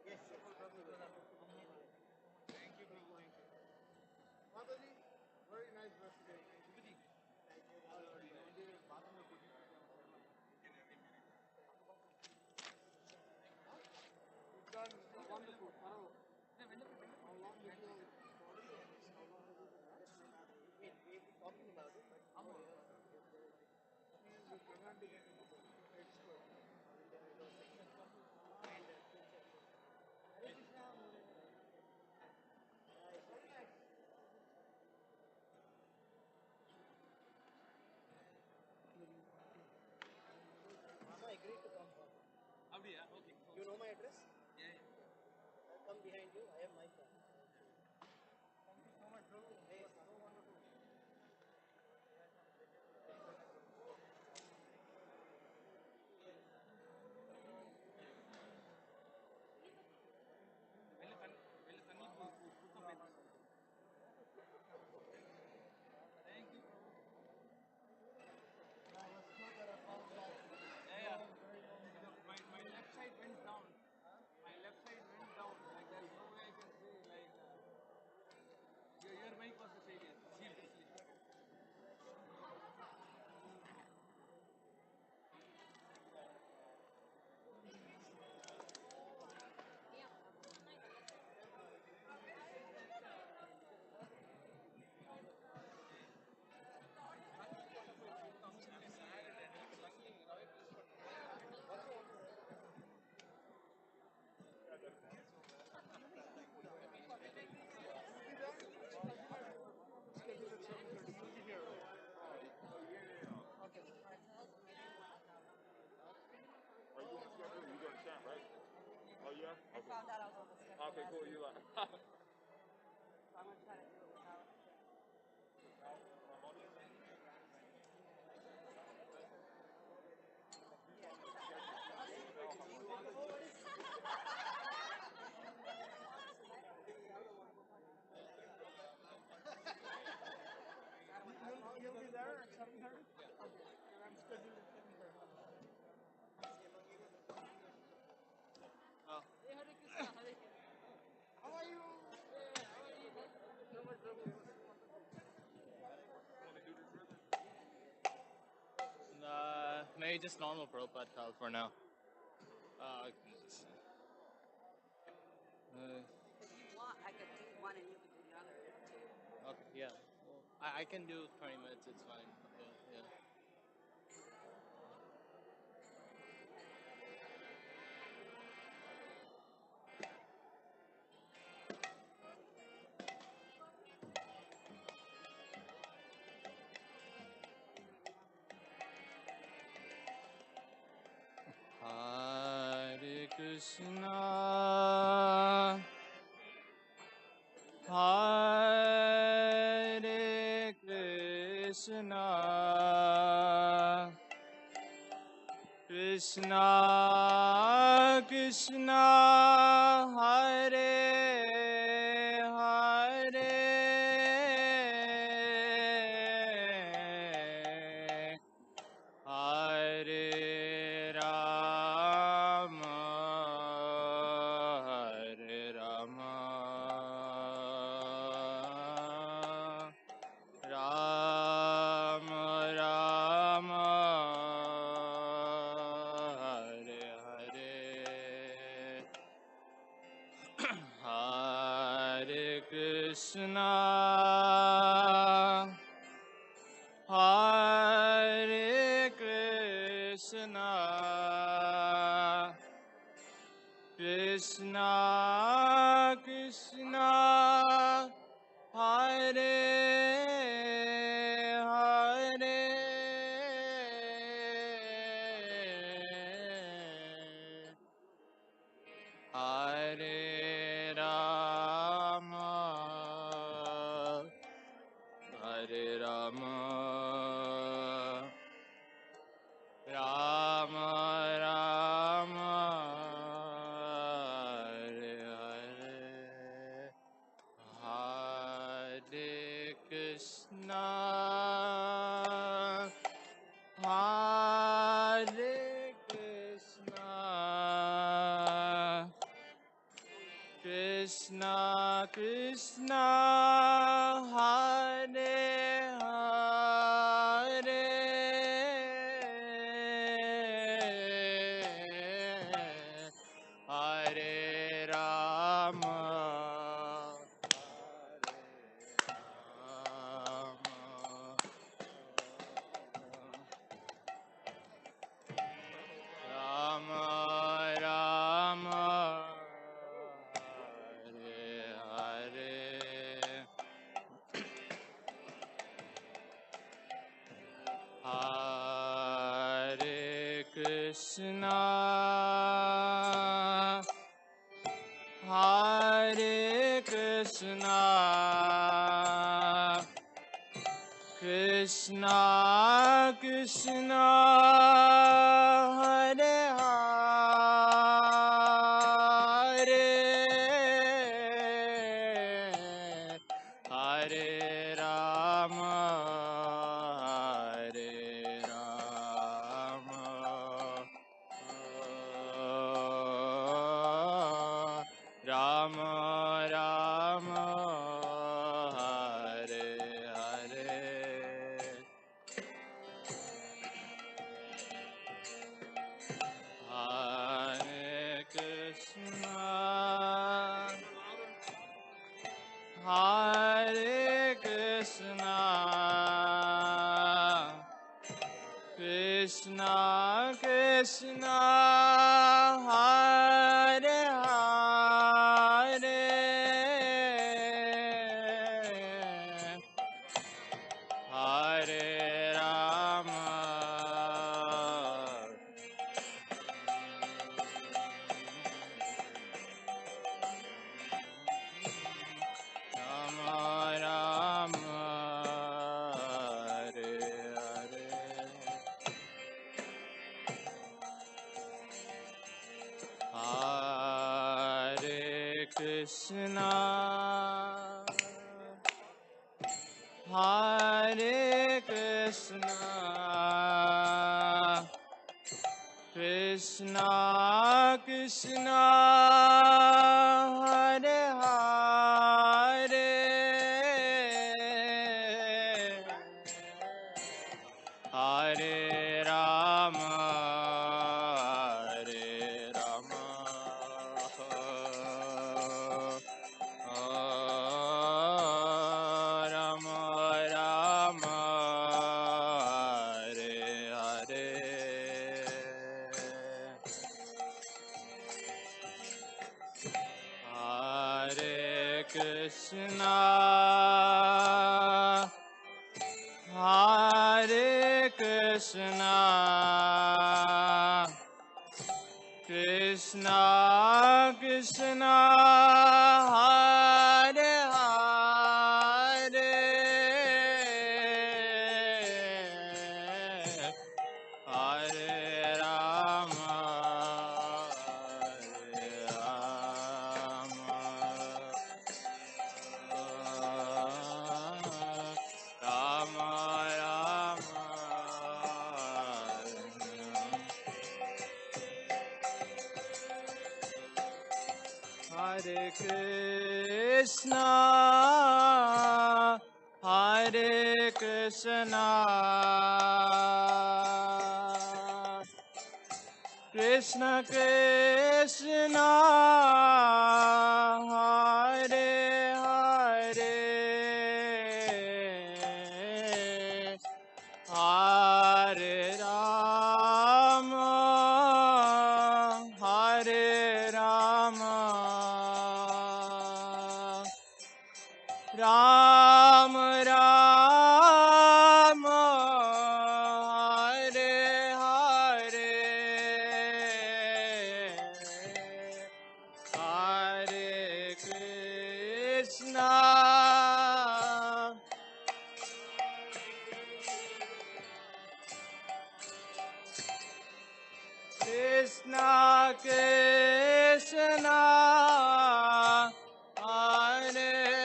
Yes, yes. Mama agreed to come. You know my address? I'll come behind you. I have my car. Maybe just normal Prabhupada towel for now. If you want, I could do one and you could do the other. Okay, yeah. Well, I can do 20 minutes, it's fine. Yeah. Krishna, Hare Krishna, Krishna Krishna, Hare Hare, Hare Rama, Hare Rama, Rama Rama, Hare Hare, Hare Krishna, Hare Krishna, Krishna Krishna, Hare Hare, Hare Rama, Hare Rama, Rama Rama, Hare Hare, Hare Krishna, Hare Krishna, Krishna Krishna, Hare Hare, Hare Rama, Rama Rama, Hare Hare, Hare Krishna, Hare Krishna, Krishna Krishna, Hare Hare, Hare Rama, Hare Rama, Rama Rama, Hare Hare, Hare Krishna, Hare Krishna, Krishna Krishna, Hare Hare, Hare Rama, Rama Rama, Hare Hare, Hare Krishna, Hare Krishna, Krishna Krishna, Hare Hare, Hare Rama, Hare Rama, Rama Rama, Hare Hare, Hare Krishna, Hare Krishna, Krishna Krishna Krishna Hare Hare Hare Rama Hare Rama Rama Rama Hare Krishna Hare Krishna Krishna Krishna Hare Hare Hare Rama Hare Rama Ram Ram Hare Hare Hare Krishna Krishna Krishna Hare Hare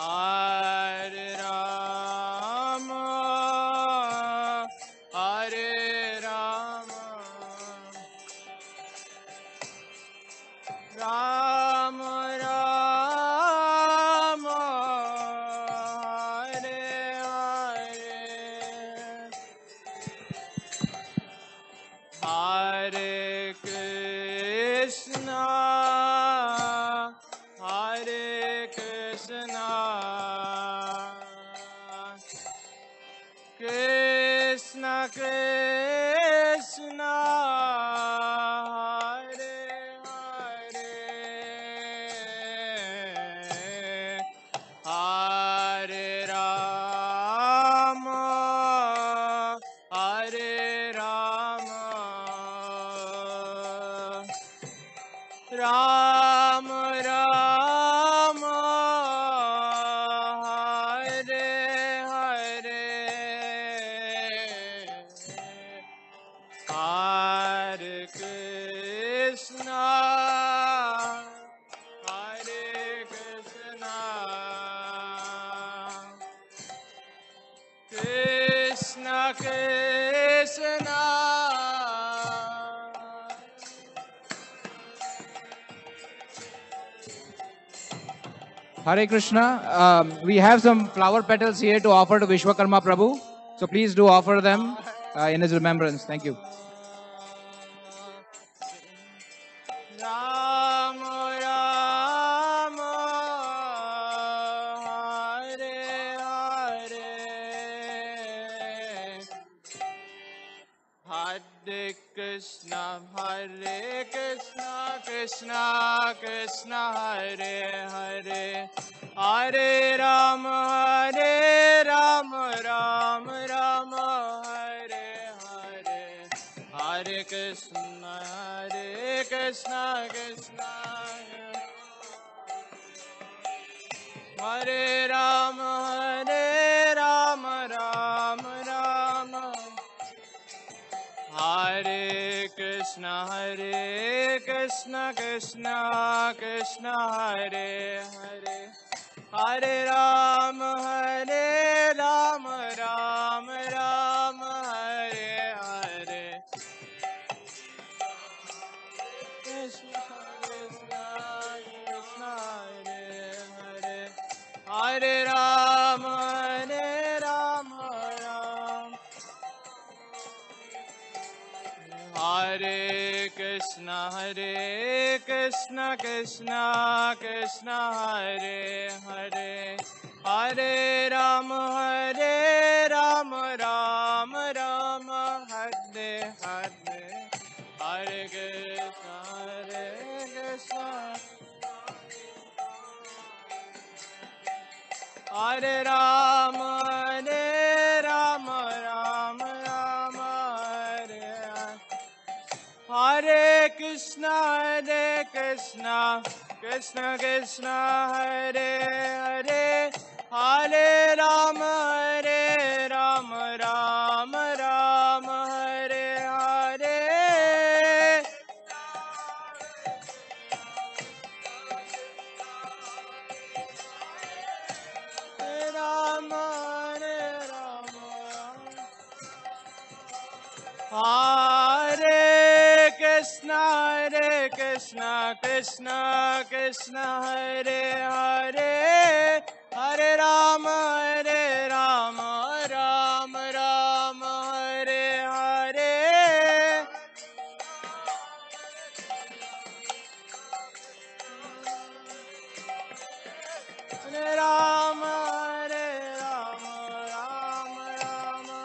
Rama Hare Rama Rama Rama Hare Hare Hare Krishna Hare Krishna Krishna Krishna Hare Hare Hare Rama Hare Rama Ram Ram Hare Hare Hare Krishna Hare Krishna Krishna Krishna Hare Krishna. We have some flower petals here to offer to Vishwakarma Prabhu. So please do offer them in his remembrance. Thank you. Ram Ram Hare Hare Hare Krishna Krishna Krishna Hare Hare Hare Rama Ram Rama Hare Hare Hare Krishna Krishna Hare Rama Rama Hare Krishna Krishna Hare Hare Hare Rama Rama Hare Hare Krishna Krishna Hare Hare Hare Rama Rama Hare Krishna Krishna Hare Hare Hare Rama Rama Hare Hare Hare Krishna Hare Rama Rama Hare Krishna, Krishna Krishna, Hare Hare, Hare Rama, Rama Rama, Hare Hare. Rama, Hare Krishna, Krishna Krishna, Hare Hare, Hare Rama, Rama Rama, Hare Hare. Hare Rama, Rama Rama,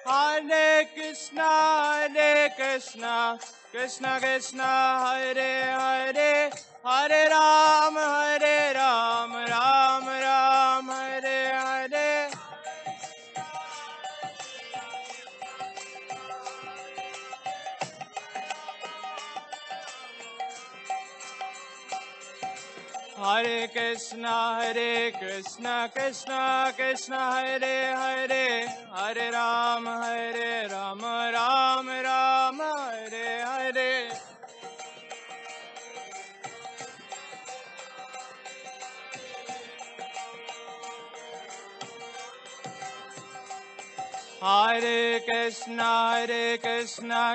Hare Krishna, Krishna Krishna, Hare Hare, Hare Rama, Rama Rama, Hare Hare. Hare Krishna, Krishna Krishna, Hare Hare, Hare Rama, Rama Rama, Hare Hare. Hare Krishna,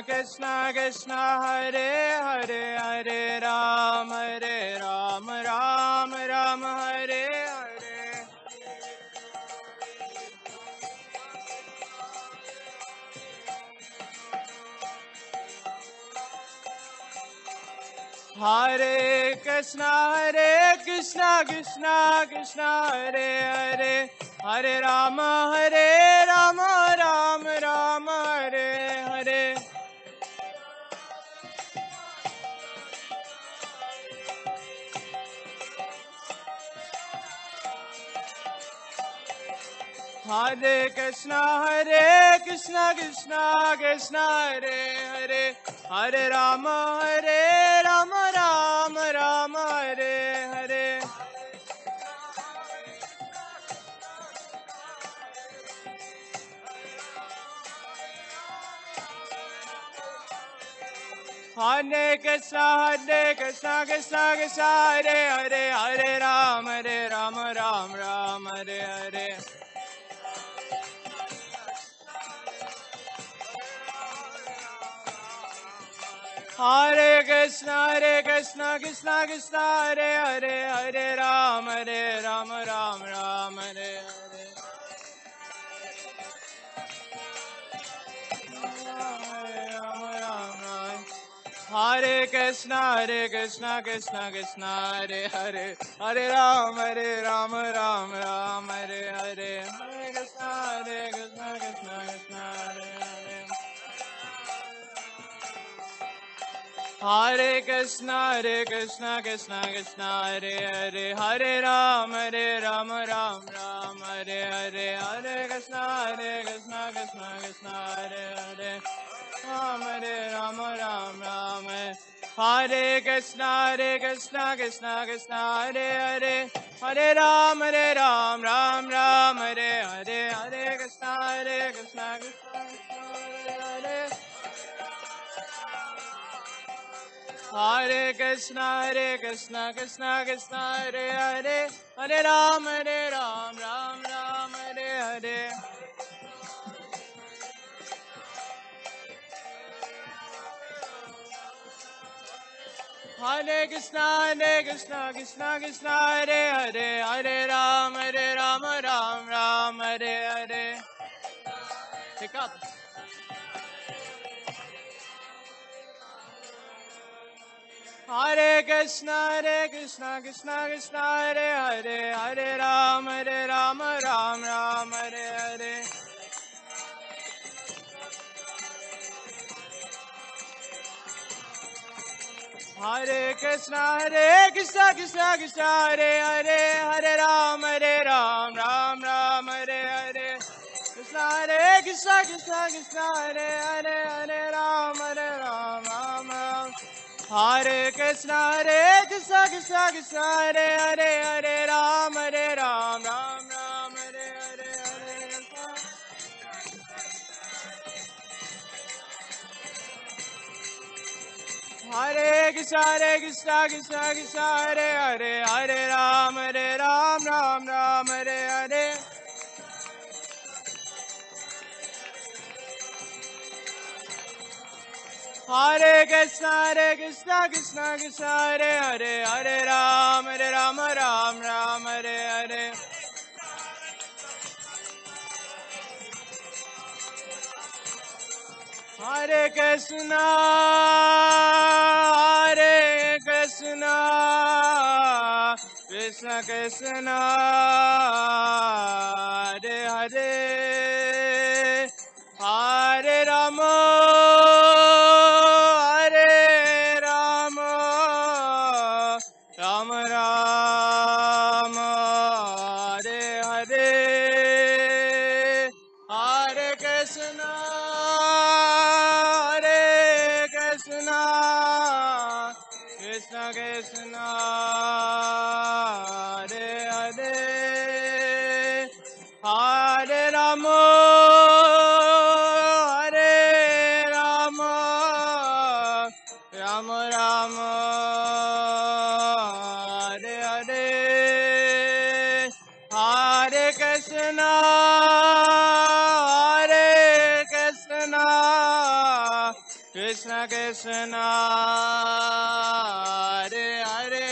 Krishna Krishna, Hare Hare, Hare Rama, Rama Rama, Hare Hare. Hare Krishna, Krishna Krishna, Hare Hare, Hare Rama, Rama Rama, Hare Hare. Hare Krishna, Krishna Krishna, Hare Hare, Hare Rama, Rama Rama, Hare Hare. Hare Krishna, Krishna Krishna, Hare Hare, Hare Rama, Rama Hare Hare. Hare Krishna, Krishna Krishna, Hare Hare, Hare Rama, Rama Rama, Hare Hare. Hare Krishna, Krishna Krishna, Hare Hare, Hare Rama, Rama Rama, Hare Hare. Hare Krishna, Krishna Krishna, Hare Hare. Hare Krishna, Krishna Krishna, Hare Hare, Hare Rama, Rama Rama, Hare Hare. Hare Krishna, Krishna Krishna, Hare Hare, Hare Rama Rama. Hare Krishna, Krishna Krishna, Hare Hare, Hare Rama, Rama, Hare Hare. Hare Krishna, Krishna Hare Hare. Hare Krishna, Krishna Krishna, Hare Hare, Hare Rama, Rama, Hare Hare. Hare Krishna, Krishna Krishna, Hare Hare, Hare Rama, Rama, Hare Hare. Pick up. Hare Krishna, Krishna Krishna, Hare Hare, Hare Rama, Rama, Hare Hare. Hare Krishna, Krishna Krishna, Hare Hare, Hare Rama, Rama, Hare Hare. Krishna, Krishna Krishna, Hare Hare, Hare Rama, Hare Krishna Krishna Krishna Hare Hare Hare Ram Ram Ram Hare Hare Hare Krishna Krishna Krishna Hare Hare Hare Ram Ram Ram Hare Hare Hare Krishna Krishna Krishna Hare Hare Hare Ram Ram Ram Hare Hare Hare Krishna Krishna Krishna Hare Hare Hare Rama Hare Rama Rama Rama Hare Hare Hare Krishna Krishna Krishna Hare Hare Hare Rama Hare Rama Rama Rama Hare Hare Hare Krishna Krishna Krishna Hare Hare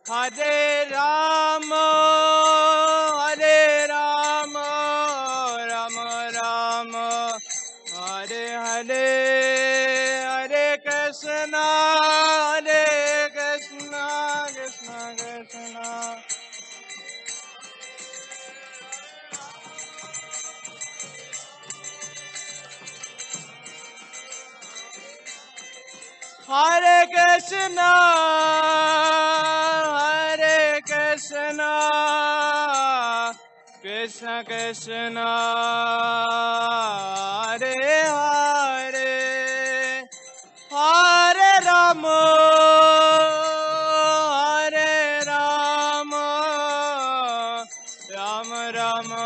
Hare Rama Hare Rama Rama Rama Hare Hare Hare Krishna Krishna Krishna Hare Krishna Krishna Krishna Hare Hare Hare Rama Hare Rama Rama Rama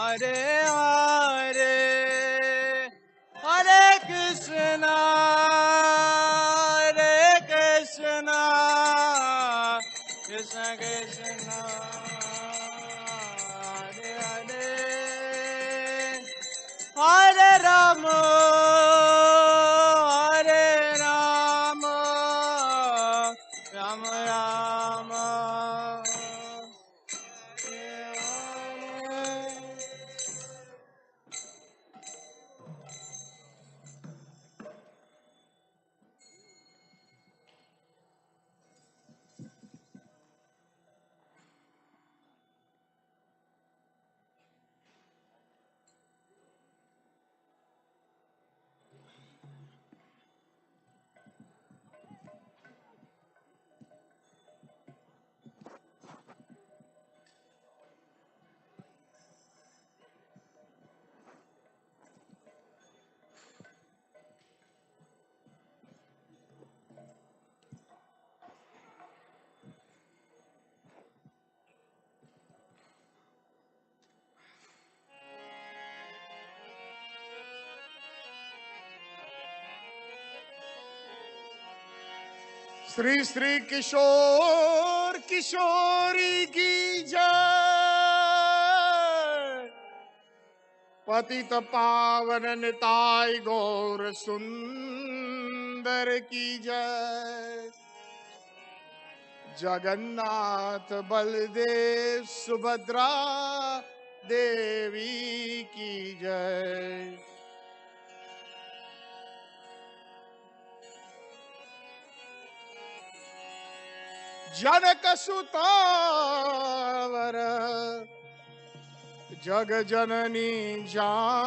Hare Hare Hare Krishna Krishna Krishna Hare Hare Hare Rama Hare Rama Rama Rama Hare Hare Shri Shri किशोर किशोरी की जय पतित पावन निताय गौर सुंदर की जय जगन्नाथ बलदेव सुभद्रा देवी की जय जनक सुतावर जग जननी जानकी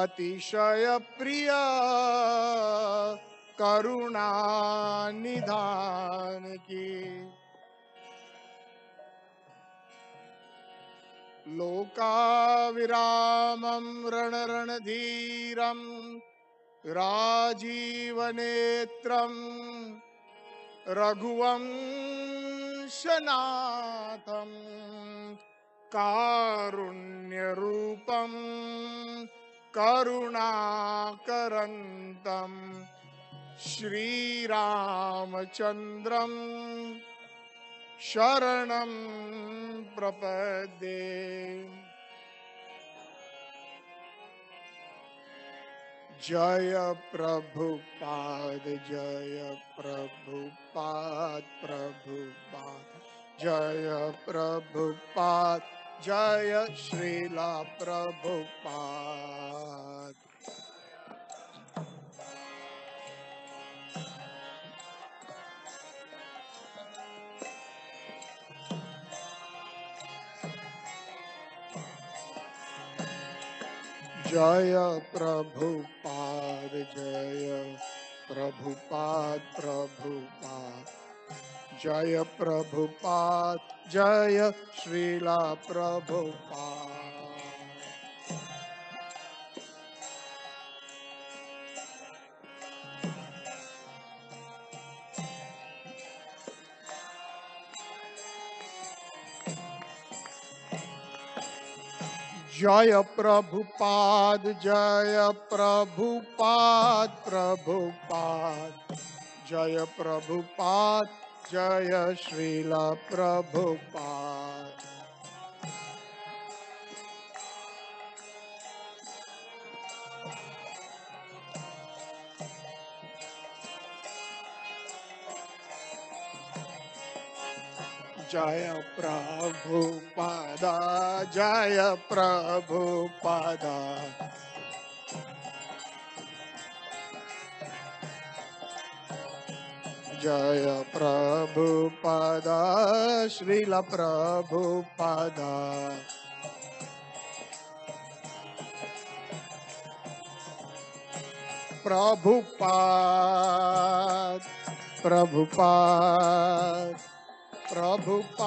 अतिशय प्रिय करुणा निधान की लोकाविरामं रणरणधीरं राजीवनेत्रं रघुवंशनाथं कारुण्यरूपं करुणाकरन्तं श्रीरामचन्द्रं शरणं प्रपद्ये। जय प्रभुपाद जय प्रभुपाद प्रभुपाद जय प्रभुपाद जय श्रीला प्रभुपाद। जय प्रभुपाद जय प्रभुपाद प्रभुपाद जय प्रभुपाद जय श्रीला प्रभुपाद। जय प्रभुपाद जय प्रभुपाद प्रभुपाद जय प्रभुपाद जय श्रीला प्रभुपाद। जय प्रभुपाद जय प्रभुपाद जय प्रभुपाद श्रील प्रभुपाद। प्रभुपाद प्रभुपाद प्रभुपाद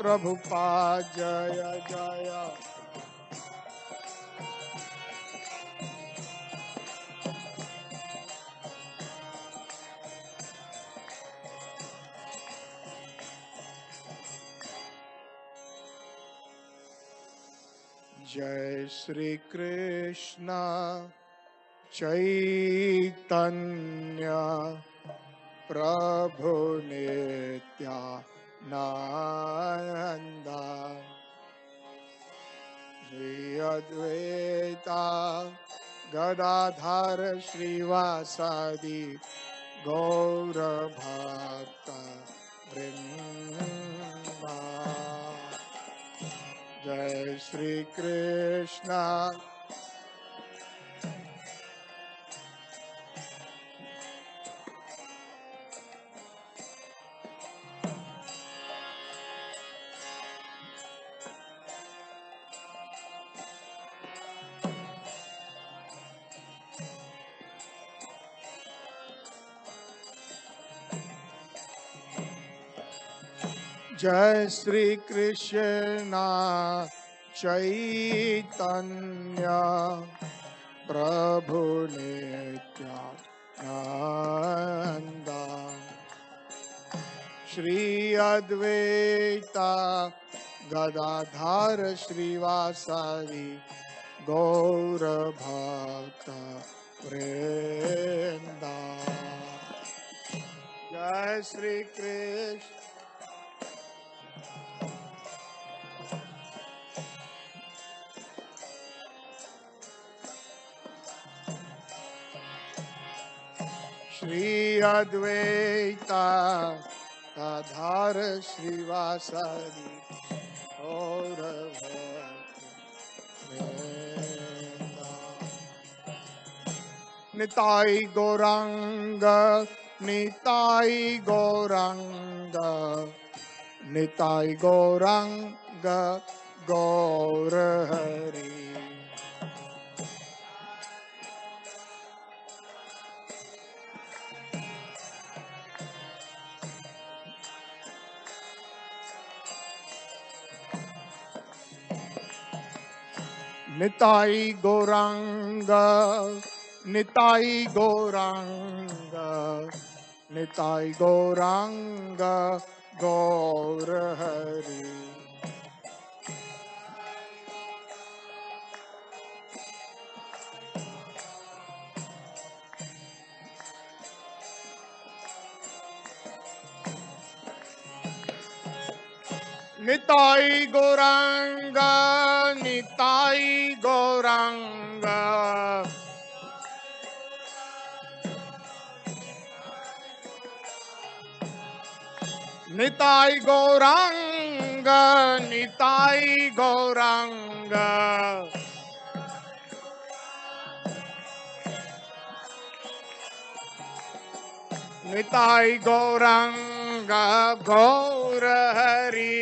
प्रभुपाद जय जय। जय श्री कृष्ण चैतन्य प्रभु नित्यानंद श्री अद्वैता गदाधर श्रीवासादि गौर भक्त वृंद। जय श्री कृष्ण जय श्री कृष्ण चैतन्य प्रभु नित्यानंद श्री अद्वैता गदाधर श्रीवासादि गौर भक्त वृंद। जय श्री कृष्ण श्री अद्वैता गदाधर श्रीवासादि गौर भक्त। निताई गौरांग निताई गौरांग निताई गौरांग गौर हरि। निताई गौरांग निताई गौरांग निताई गौरांग गौर हरि निताई गौरांग निताई गौरांग निताई गौरांग निताई गौरांग निताई गौरांग गौर हरि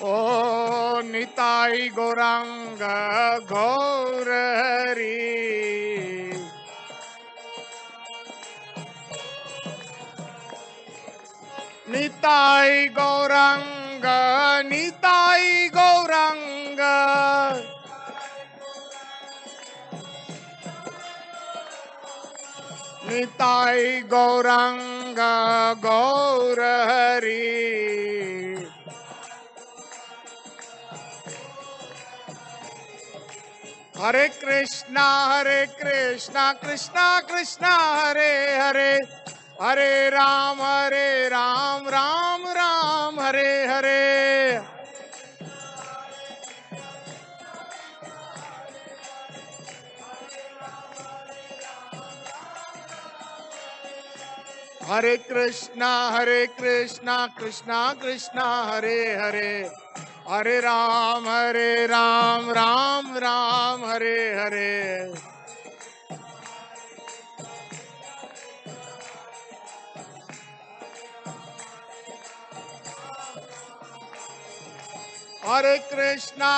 ओ निताई गौरांग गौर हरि निताई गौरांग निताई गौरांग निताई गौरांग गौर हरि हरे कृष्णा कृष्णा कृष्णा हरे हरे हरे राम राम राम हरे हरे हरे कृष्णा कृष्णा कृष्णा हरे हरे हरे राम राम हरे हरे हरे कृष्णा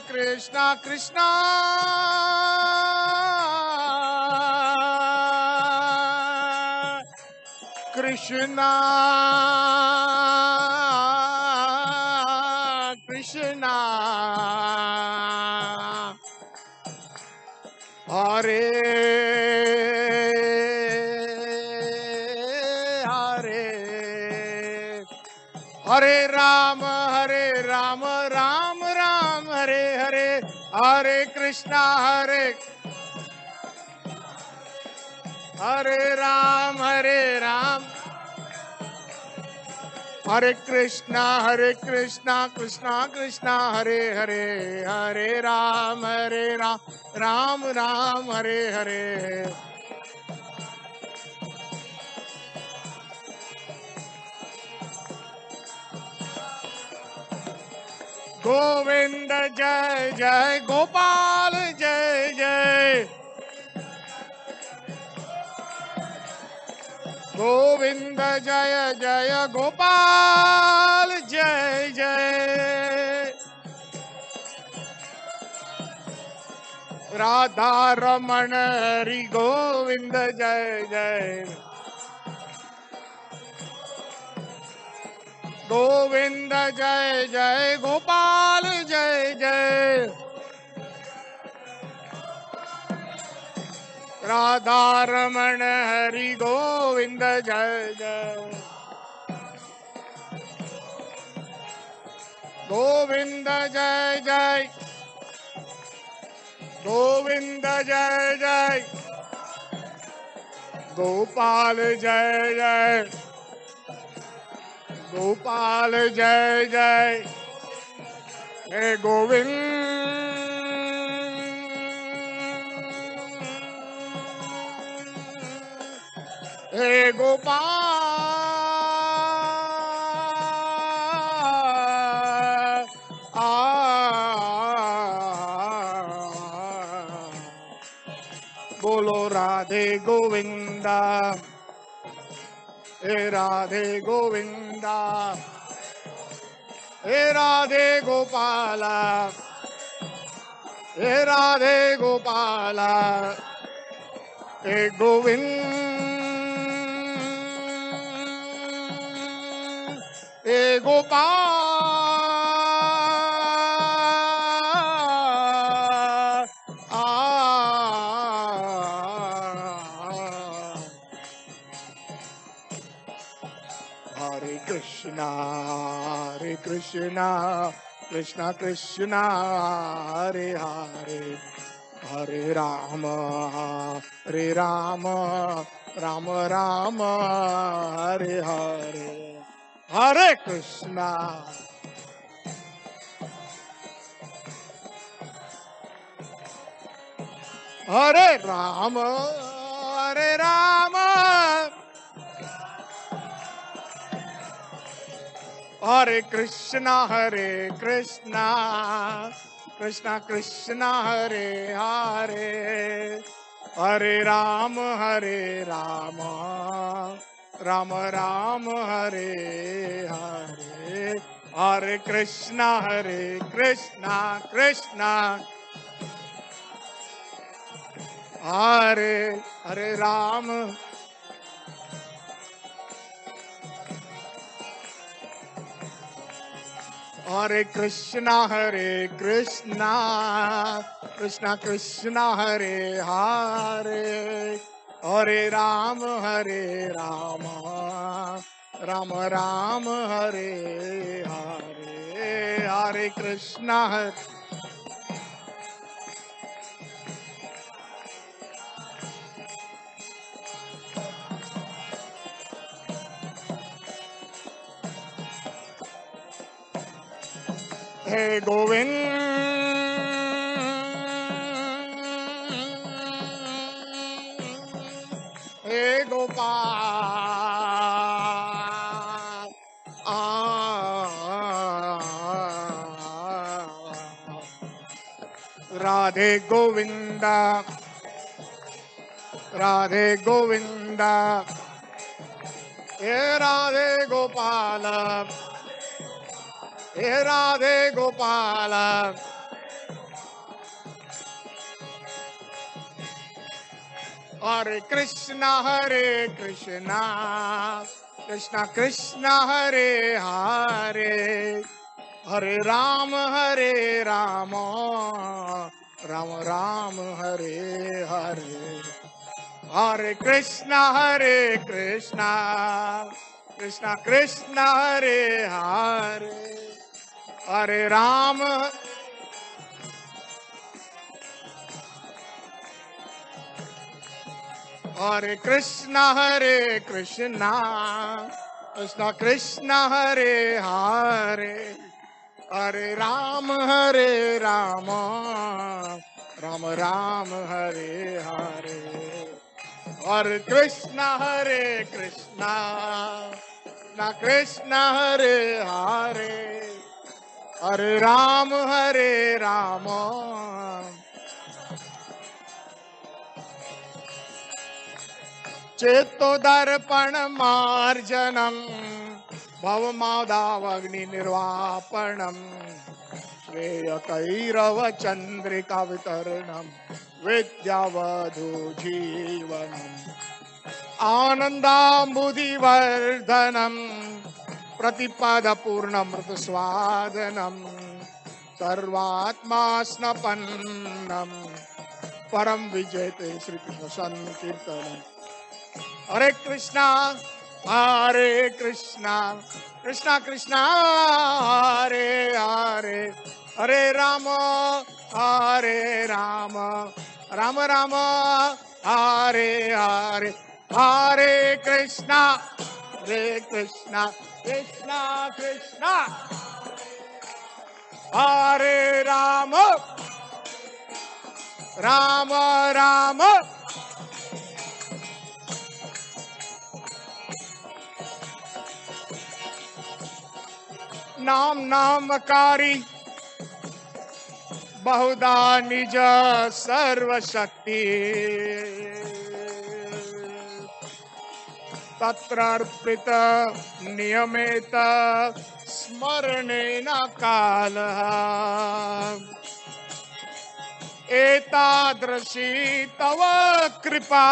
कृष्णा कृष्णा कृष्णा हरे हरे हरे राम राम हरे हरे हरे कृष्णा हरे राम हरे कृष्णा कृष्णा हरे हरे हरे राम राम हरे हरे गोविंद जय जय गोपाल जय जय गोविंद जय जय गोपाल जय जय राधा रमण हरि गोविंद जय जय गोविंद जय जय गोपाल जय जय राधा रमण हरि गोविंद जय जय गोविंद जय जय गोविंद जय जय गोपाल जय जय गोपाल जय जय हे गोविंद हे गोपाल बोलो राधे गोविंदा हे राधे गोविंदा हे राधे गोपाला हे राधे गोपाला हे गोविंद हे Gopal. Hare Krishna, Krishna Krishna, Hare Hare, Hare Rama, Rama Rama, Hare Hare, Hare Krishna. Hare Rama, Hare Rama, Hare Krishna, Krishna Krishna, Hare Hare, Hare Rama, Rama Rama, Hare Hare, Hare Krishna, Krishna, Hare Rama. Hare Krishna, Krishna Krishna, Hare Hare, Hare Rama, Rama Rama, Hare Hare, Hare Krishna, Hey Govind, Hey Gopal, Radhe Govinda, Radhe Govinda, Hey Radhe Gopala, Hey Radhe Gopala, Hare Krishna, Krishna Krishna, Hare Hare, Hare Rama, Rama Rama, Hare Hare, Hare Krishna, Krishna Krishna, Hare Hare, Hare Rama, Hare Krishna, Krishna Krishna, Hare Hare, Hare Rama, Rama Rama, Hare Hare, Hare Krishna, Krishna Krishna, Hare Hare, Hare Rama, Cheto Darpan Marjanam, Bhavamadav-agni Nirvapanam, Shreya Kairava Chandrika Vitaranam, Vidyavadhu Jeevanam, Anandambudhi Vardhanam, Pratipada Purnamrita Swadanam, Sarvatma Snapannam, Param Vijayate Shri Krishna Sankirtanam. Hare Krishna, Krishna Krishna, Hare Hare, Hare Rama, Rama Rama, Hare Hare, Hare Krishna, Krishna Krishna, Hare Rama, Rama. नामकारी बहुधा निज सर्वशक्ति तत्र अर्पित नियमेत स्मरणेन कालः एतादृशी तव कृपा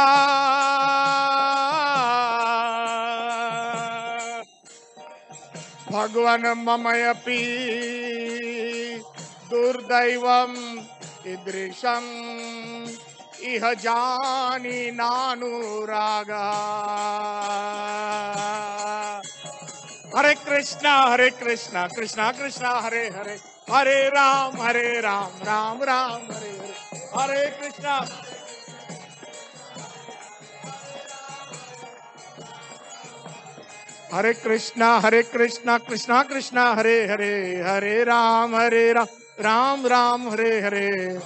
भगवन् ममयपि दुर्दैवम् ईदृशम् इह जानी नानुरागा। हरे कृष्णा कृष्णा कृष्णा हरे हरे, हरे राम राम राम हरे हरे, हरे कृष्णा कृष्णा कृष्णा हरे हरे, हरे राम राम राम हरे हरे।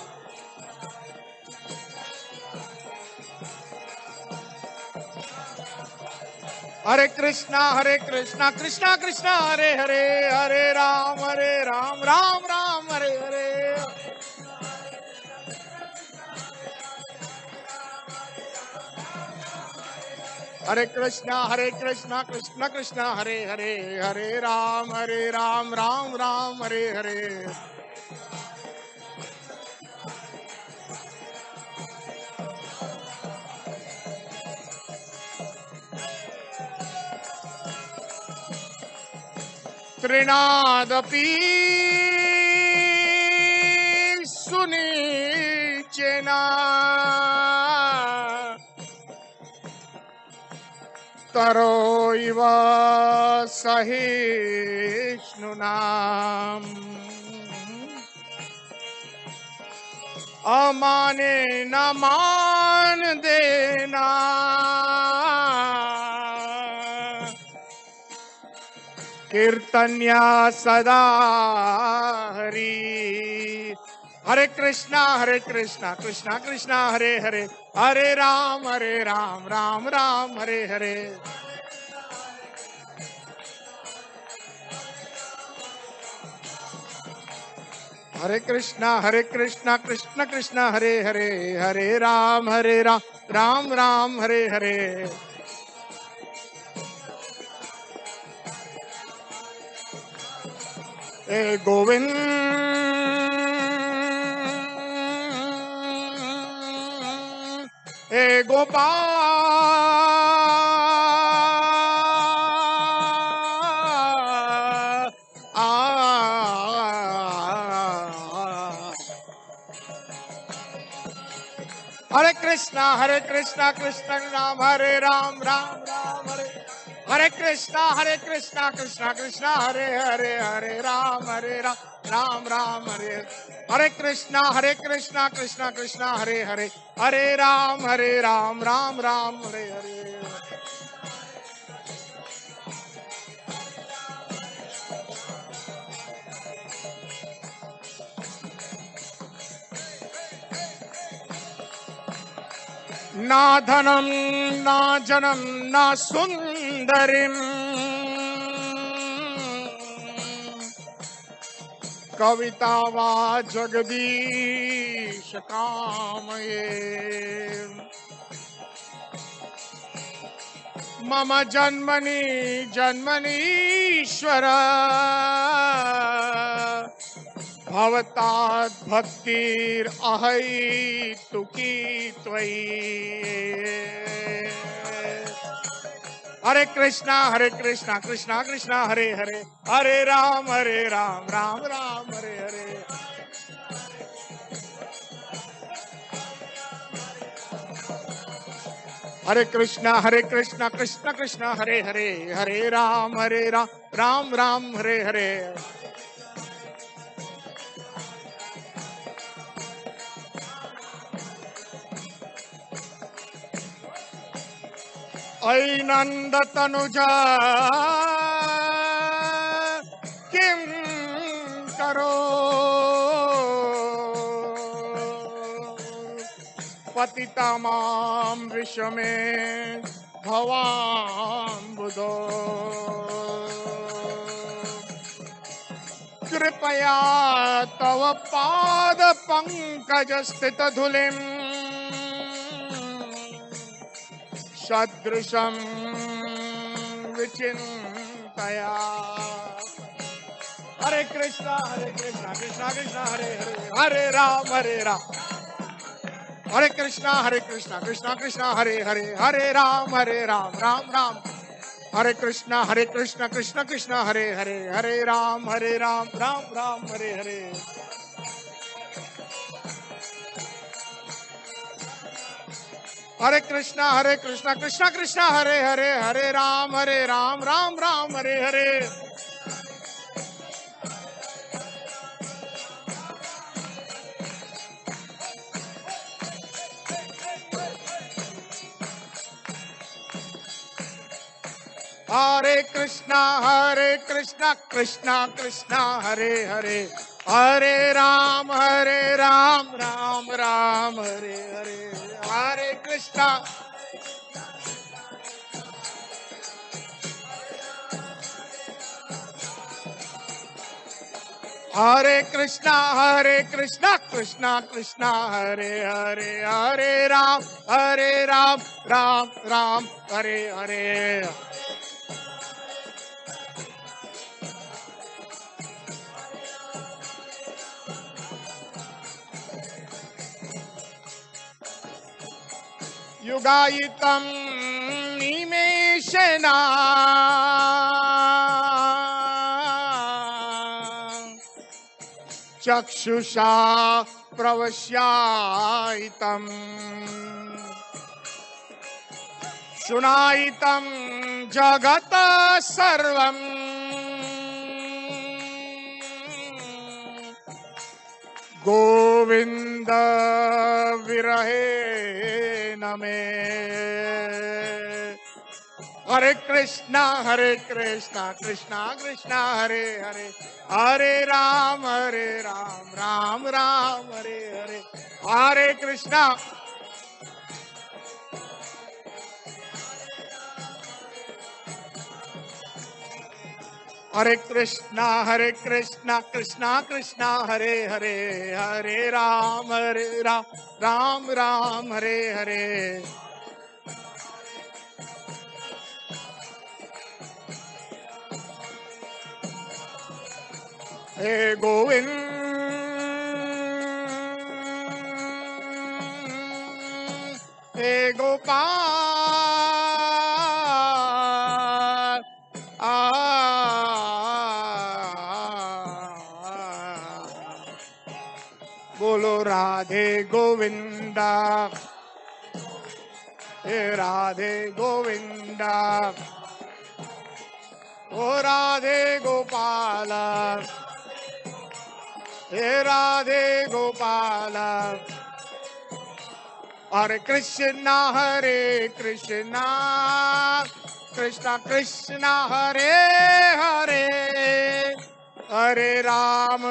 हरे कृष्णा कृष्णा कृष्णा हरे हरे, हरे राम राम राम हरे हरे। हरे कृष्णा कृष्णा कृष्णा हरे हरे, हरे राम राम राम हरे हरे। त्रिनादपि सुनिचेना तरो इव सहिष्णुनाम् अमाने न मान देना कीर्तन्या सदा हरि। हरे कृष्णा कृष्णा कृष्णा हरे हरे, हरे राम राम राम हरे हरे। हरे कृष्णा कृष्णा कृष्णा हरे हरे, हरे राम राम राम हरे हरे। हे गोविंद हे गोपाल हरे कृष्णा कृष्ण राम हरे राम राम हरे, हरे कृष्णा कृष्णा हरे हरे, हरे राम राम राम हरे, हरे कृष्णा कृष्णा हरे हरे, हरे राम राम राम हरे हरे। ना धनम ना जनम ना सुंदरिम कविता वा जगदीश कामये। मम जन्मनि जन्मनीश्वर भवतात् भक्तिर् अहैतुकी त्वयि। हरे कृष्णा कृष्णा हरे हरे, हरे राम राम राम हरे हरे। हरे कृष्णा कृष्णा हरे हरे, हरे राम राम राम हरे हरे। ऐ नंद तनुजा किं करो पतिता मां विषमे भवाम्बुधो। कृपया तव पाद पंकज स्थित धूलिम् सदृशं विचिन्तया। हरे कृष्णा कृष्णा हरे हरे, हरे राम हरे कृष्णा कृष्णा हरे हरे, हरे Ram Ram Ram. Hare Krishna, Krishna Krishna, Hare Hare, Hare Ram, Ram Ram, Hare Hare. Hare Krishna, Krishna Krishna, Hare Hare, Hare Ram, Ram Ram, Hare Hare. Hare Krishna, Krishna Krishna, Hare Hare, Hare Ram, Ram Ram, Hare Hare. Hare Krishna. Hare Krishna, Krishna Krishna, Hare Hare, Hare Ram, Ram Ram, Hare Hare. Yugayitam nimeshana Chakshusha pravashyaitam Shunaitam jagata sarvam Govinda virahe name. Hare Krishna, Krishna Krishna, Hare Hare, Hare Ram, Ram Ram, Hare Hare. Hare Krishna. Hare Krishna, Krishna Krishna, Hare Hare, Hare Ram, Ram Ram, Hare Hare. Hey Govind, Hey Gopal, Bolo Radhe Govinda, Hey Radhe Govinda, O Radhe Gopala, Hey Radhe Gopala. Hare Krishna, Krishna Krishna, Hare Hare, Hare Ram,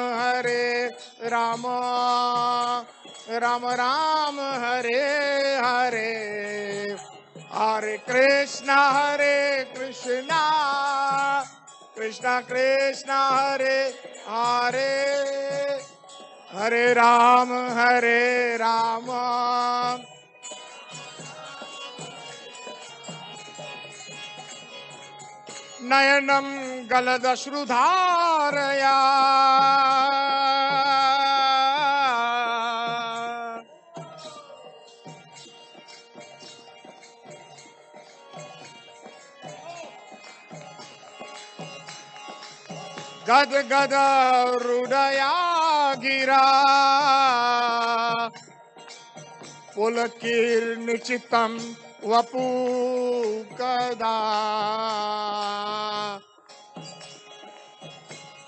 Ram Ram, Hare Hare. Hare Krishna, Krishna Krishna, Hare Hare, Hare Ram, Nayanam Galadashrudharaya Gad Gada Rudaya Gira Pulakir Nichitam Vapu Kada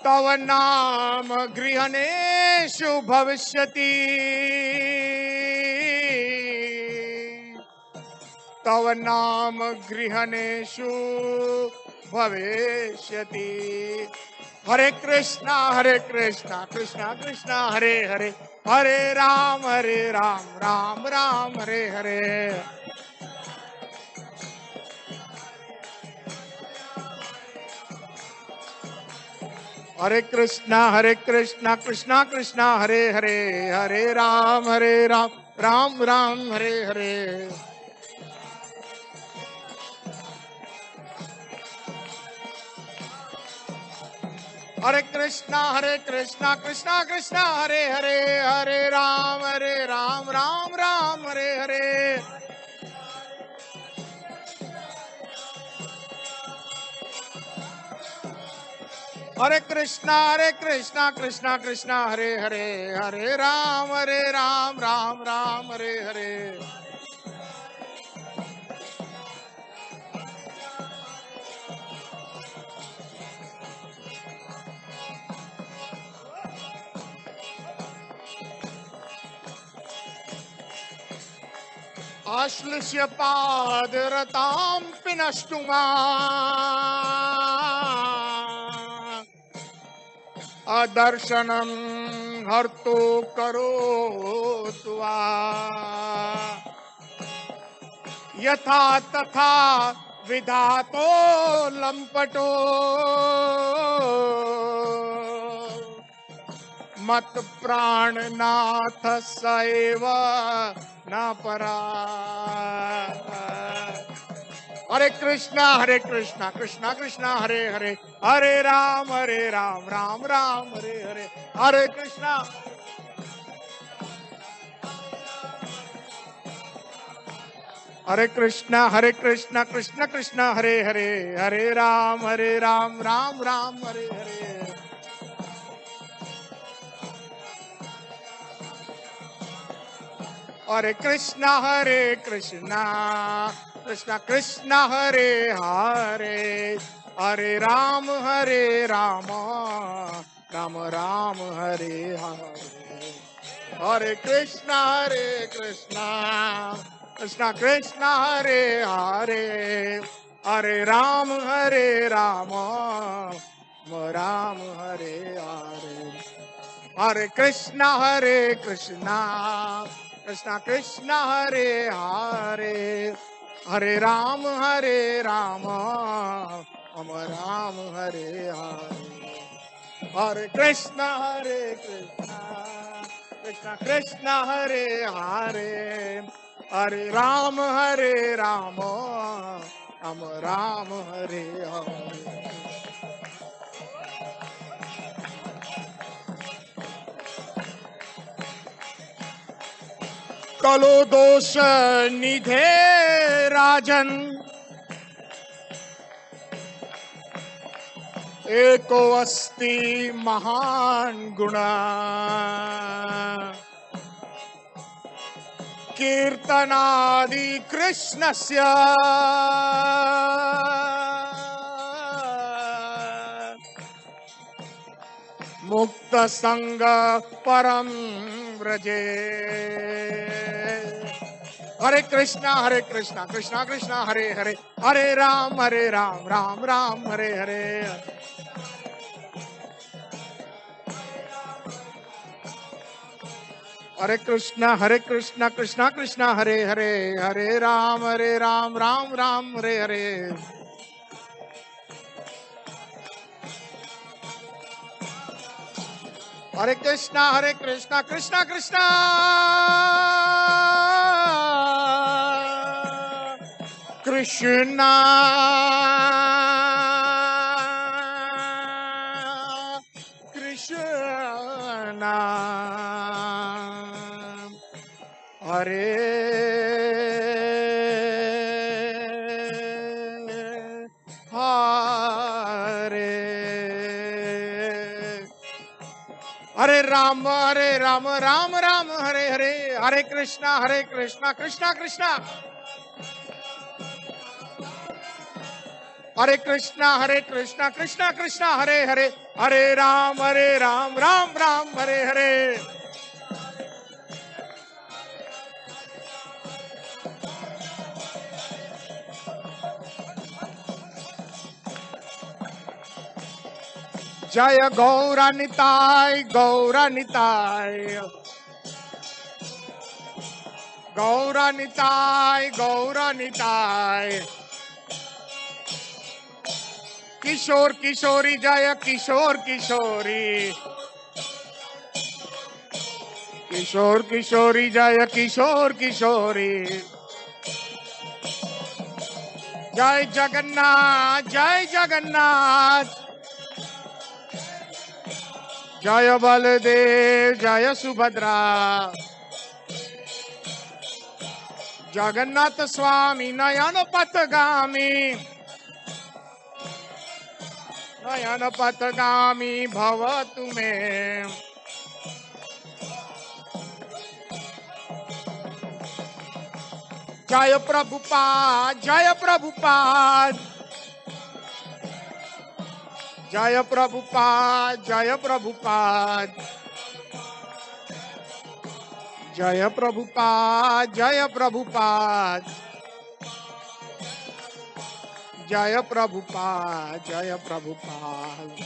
Tava Nama Grihaneshu Bhavishyati Tava Nama Grihaneshu Bhavishyati. Hare Krishna, Krishna Krishna, Hare Hare, Hare Ram, Ram Ram, Hare Hare. Hare Krishna, Krishna Krishna, Hare Hare, Hare Ram, Ram Ram, Hare Hare. Hare Krishna, Krishna Krishna, Hare Hare, Hare Ram, Ram Ram, Hare Hare. Hare Krishna Krishna Krishna Hare Hare, Hare Ram, Ram Ram Hare Hare. Ashlisya padaratam pinashtuma adarshanam harto karotva yatha tatha vidhato lampato मत प्राणनाथ सैव न परा. हरे कृष्णा कृष्णा कृष्णा हरे हरे, हरे राम राम राम हरे हरे. हरे कृष्णा कृष्णा कृष्ण कृष्ण हरे हरे, हरे Ram Ram Ram Hare Hare. Hare Krishna Krishna Krishna Hare Hare, हरे राम राम राम हरे हरे. हरे कृष्णा कृष्णा कृष्णा हरे हरे, हरे Ram Ram Hare Hare. Hare Krishna Krishna Hare Hare, हरे Ram Ram Hare Hare. Hare Krishna Krishna Hare Hare, हरे राम राम हरे हरे. कलो दोष निधे राजन, एको अस्ति महान गुणा. कीर्तनादि कृष्णस्य मुक्त संग परम व्रजे. हरे कृष्णा कृष्णा कृष्णा हरे हरे, हरे राम राम हरे हरे. हरे कृष्णा कृष्णा हरे हरे, हरे राम राम हरे हरे. हरे कृष्णा कृष्णा कृष्णा कृष्णा कृष्णा हरे हरे. हरे राम राम हरे हरे, हरे कृष्णा कृष्णा हरे कृष्णा कृष्णा हरे हरे, हरे राम राम हरे हरे. जय गौरानिताय गौरानिताय, गौरानिताय गौरानिताय. किशोर किशोरी जय किशोर किशोरी, किशोर किशोरी जय किशोर किशोरी. जय जगन्नाथ जय बलदेव जय सुभद्रा. जगन्नाथ स्वामी नयन पथगामी, नयन पथगामी भवतु मे जय प्रभुपाद जय प्रभुपाद जय प्रभुपाद जय प्रभुपाद जय प्रभुपाद जय प्रभुपाद जय प्रभुपाद जय प्रभुपाद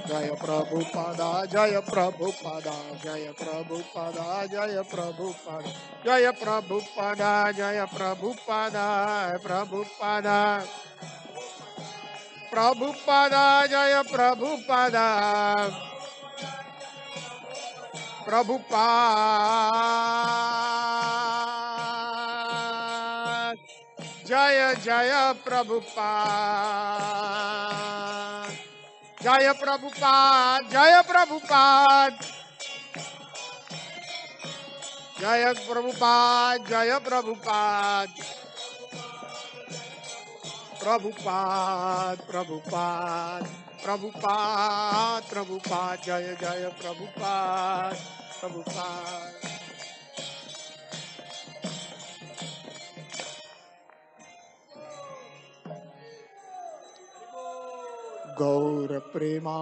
जय प्रभुपादा जय प्रभुपादा जय प्रभुपादा जय प्रभुपादा जय प्रभुपादा जय प्रभुपादा प्रभुपादा प्रभुपादा जय प्रभुपादा प्रभुपाद जय जय प्रभुपाद जय प्रभुपाद जय प्रभुपाद जय प्रभुपाद जय प्रभुपाद प्रभुपाद प्रभुपाद प्रभुपाद प्रभुपाद जय जय प्रभुपाद प्रभुपाद गौर प्रेमा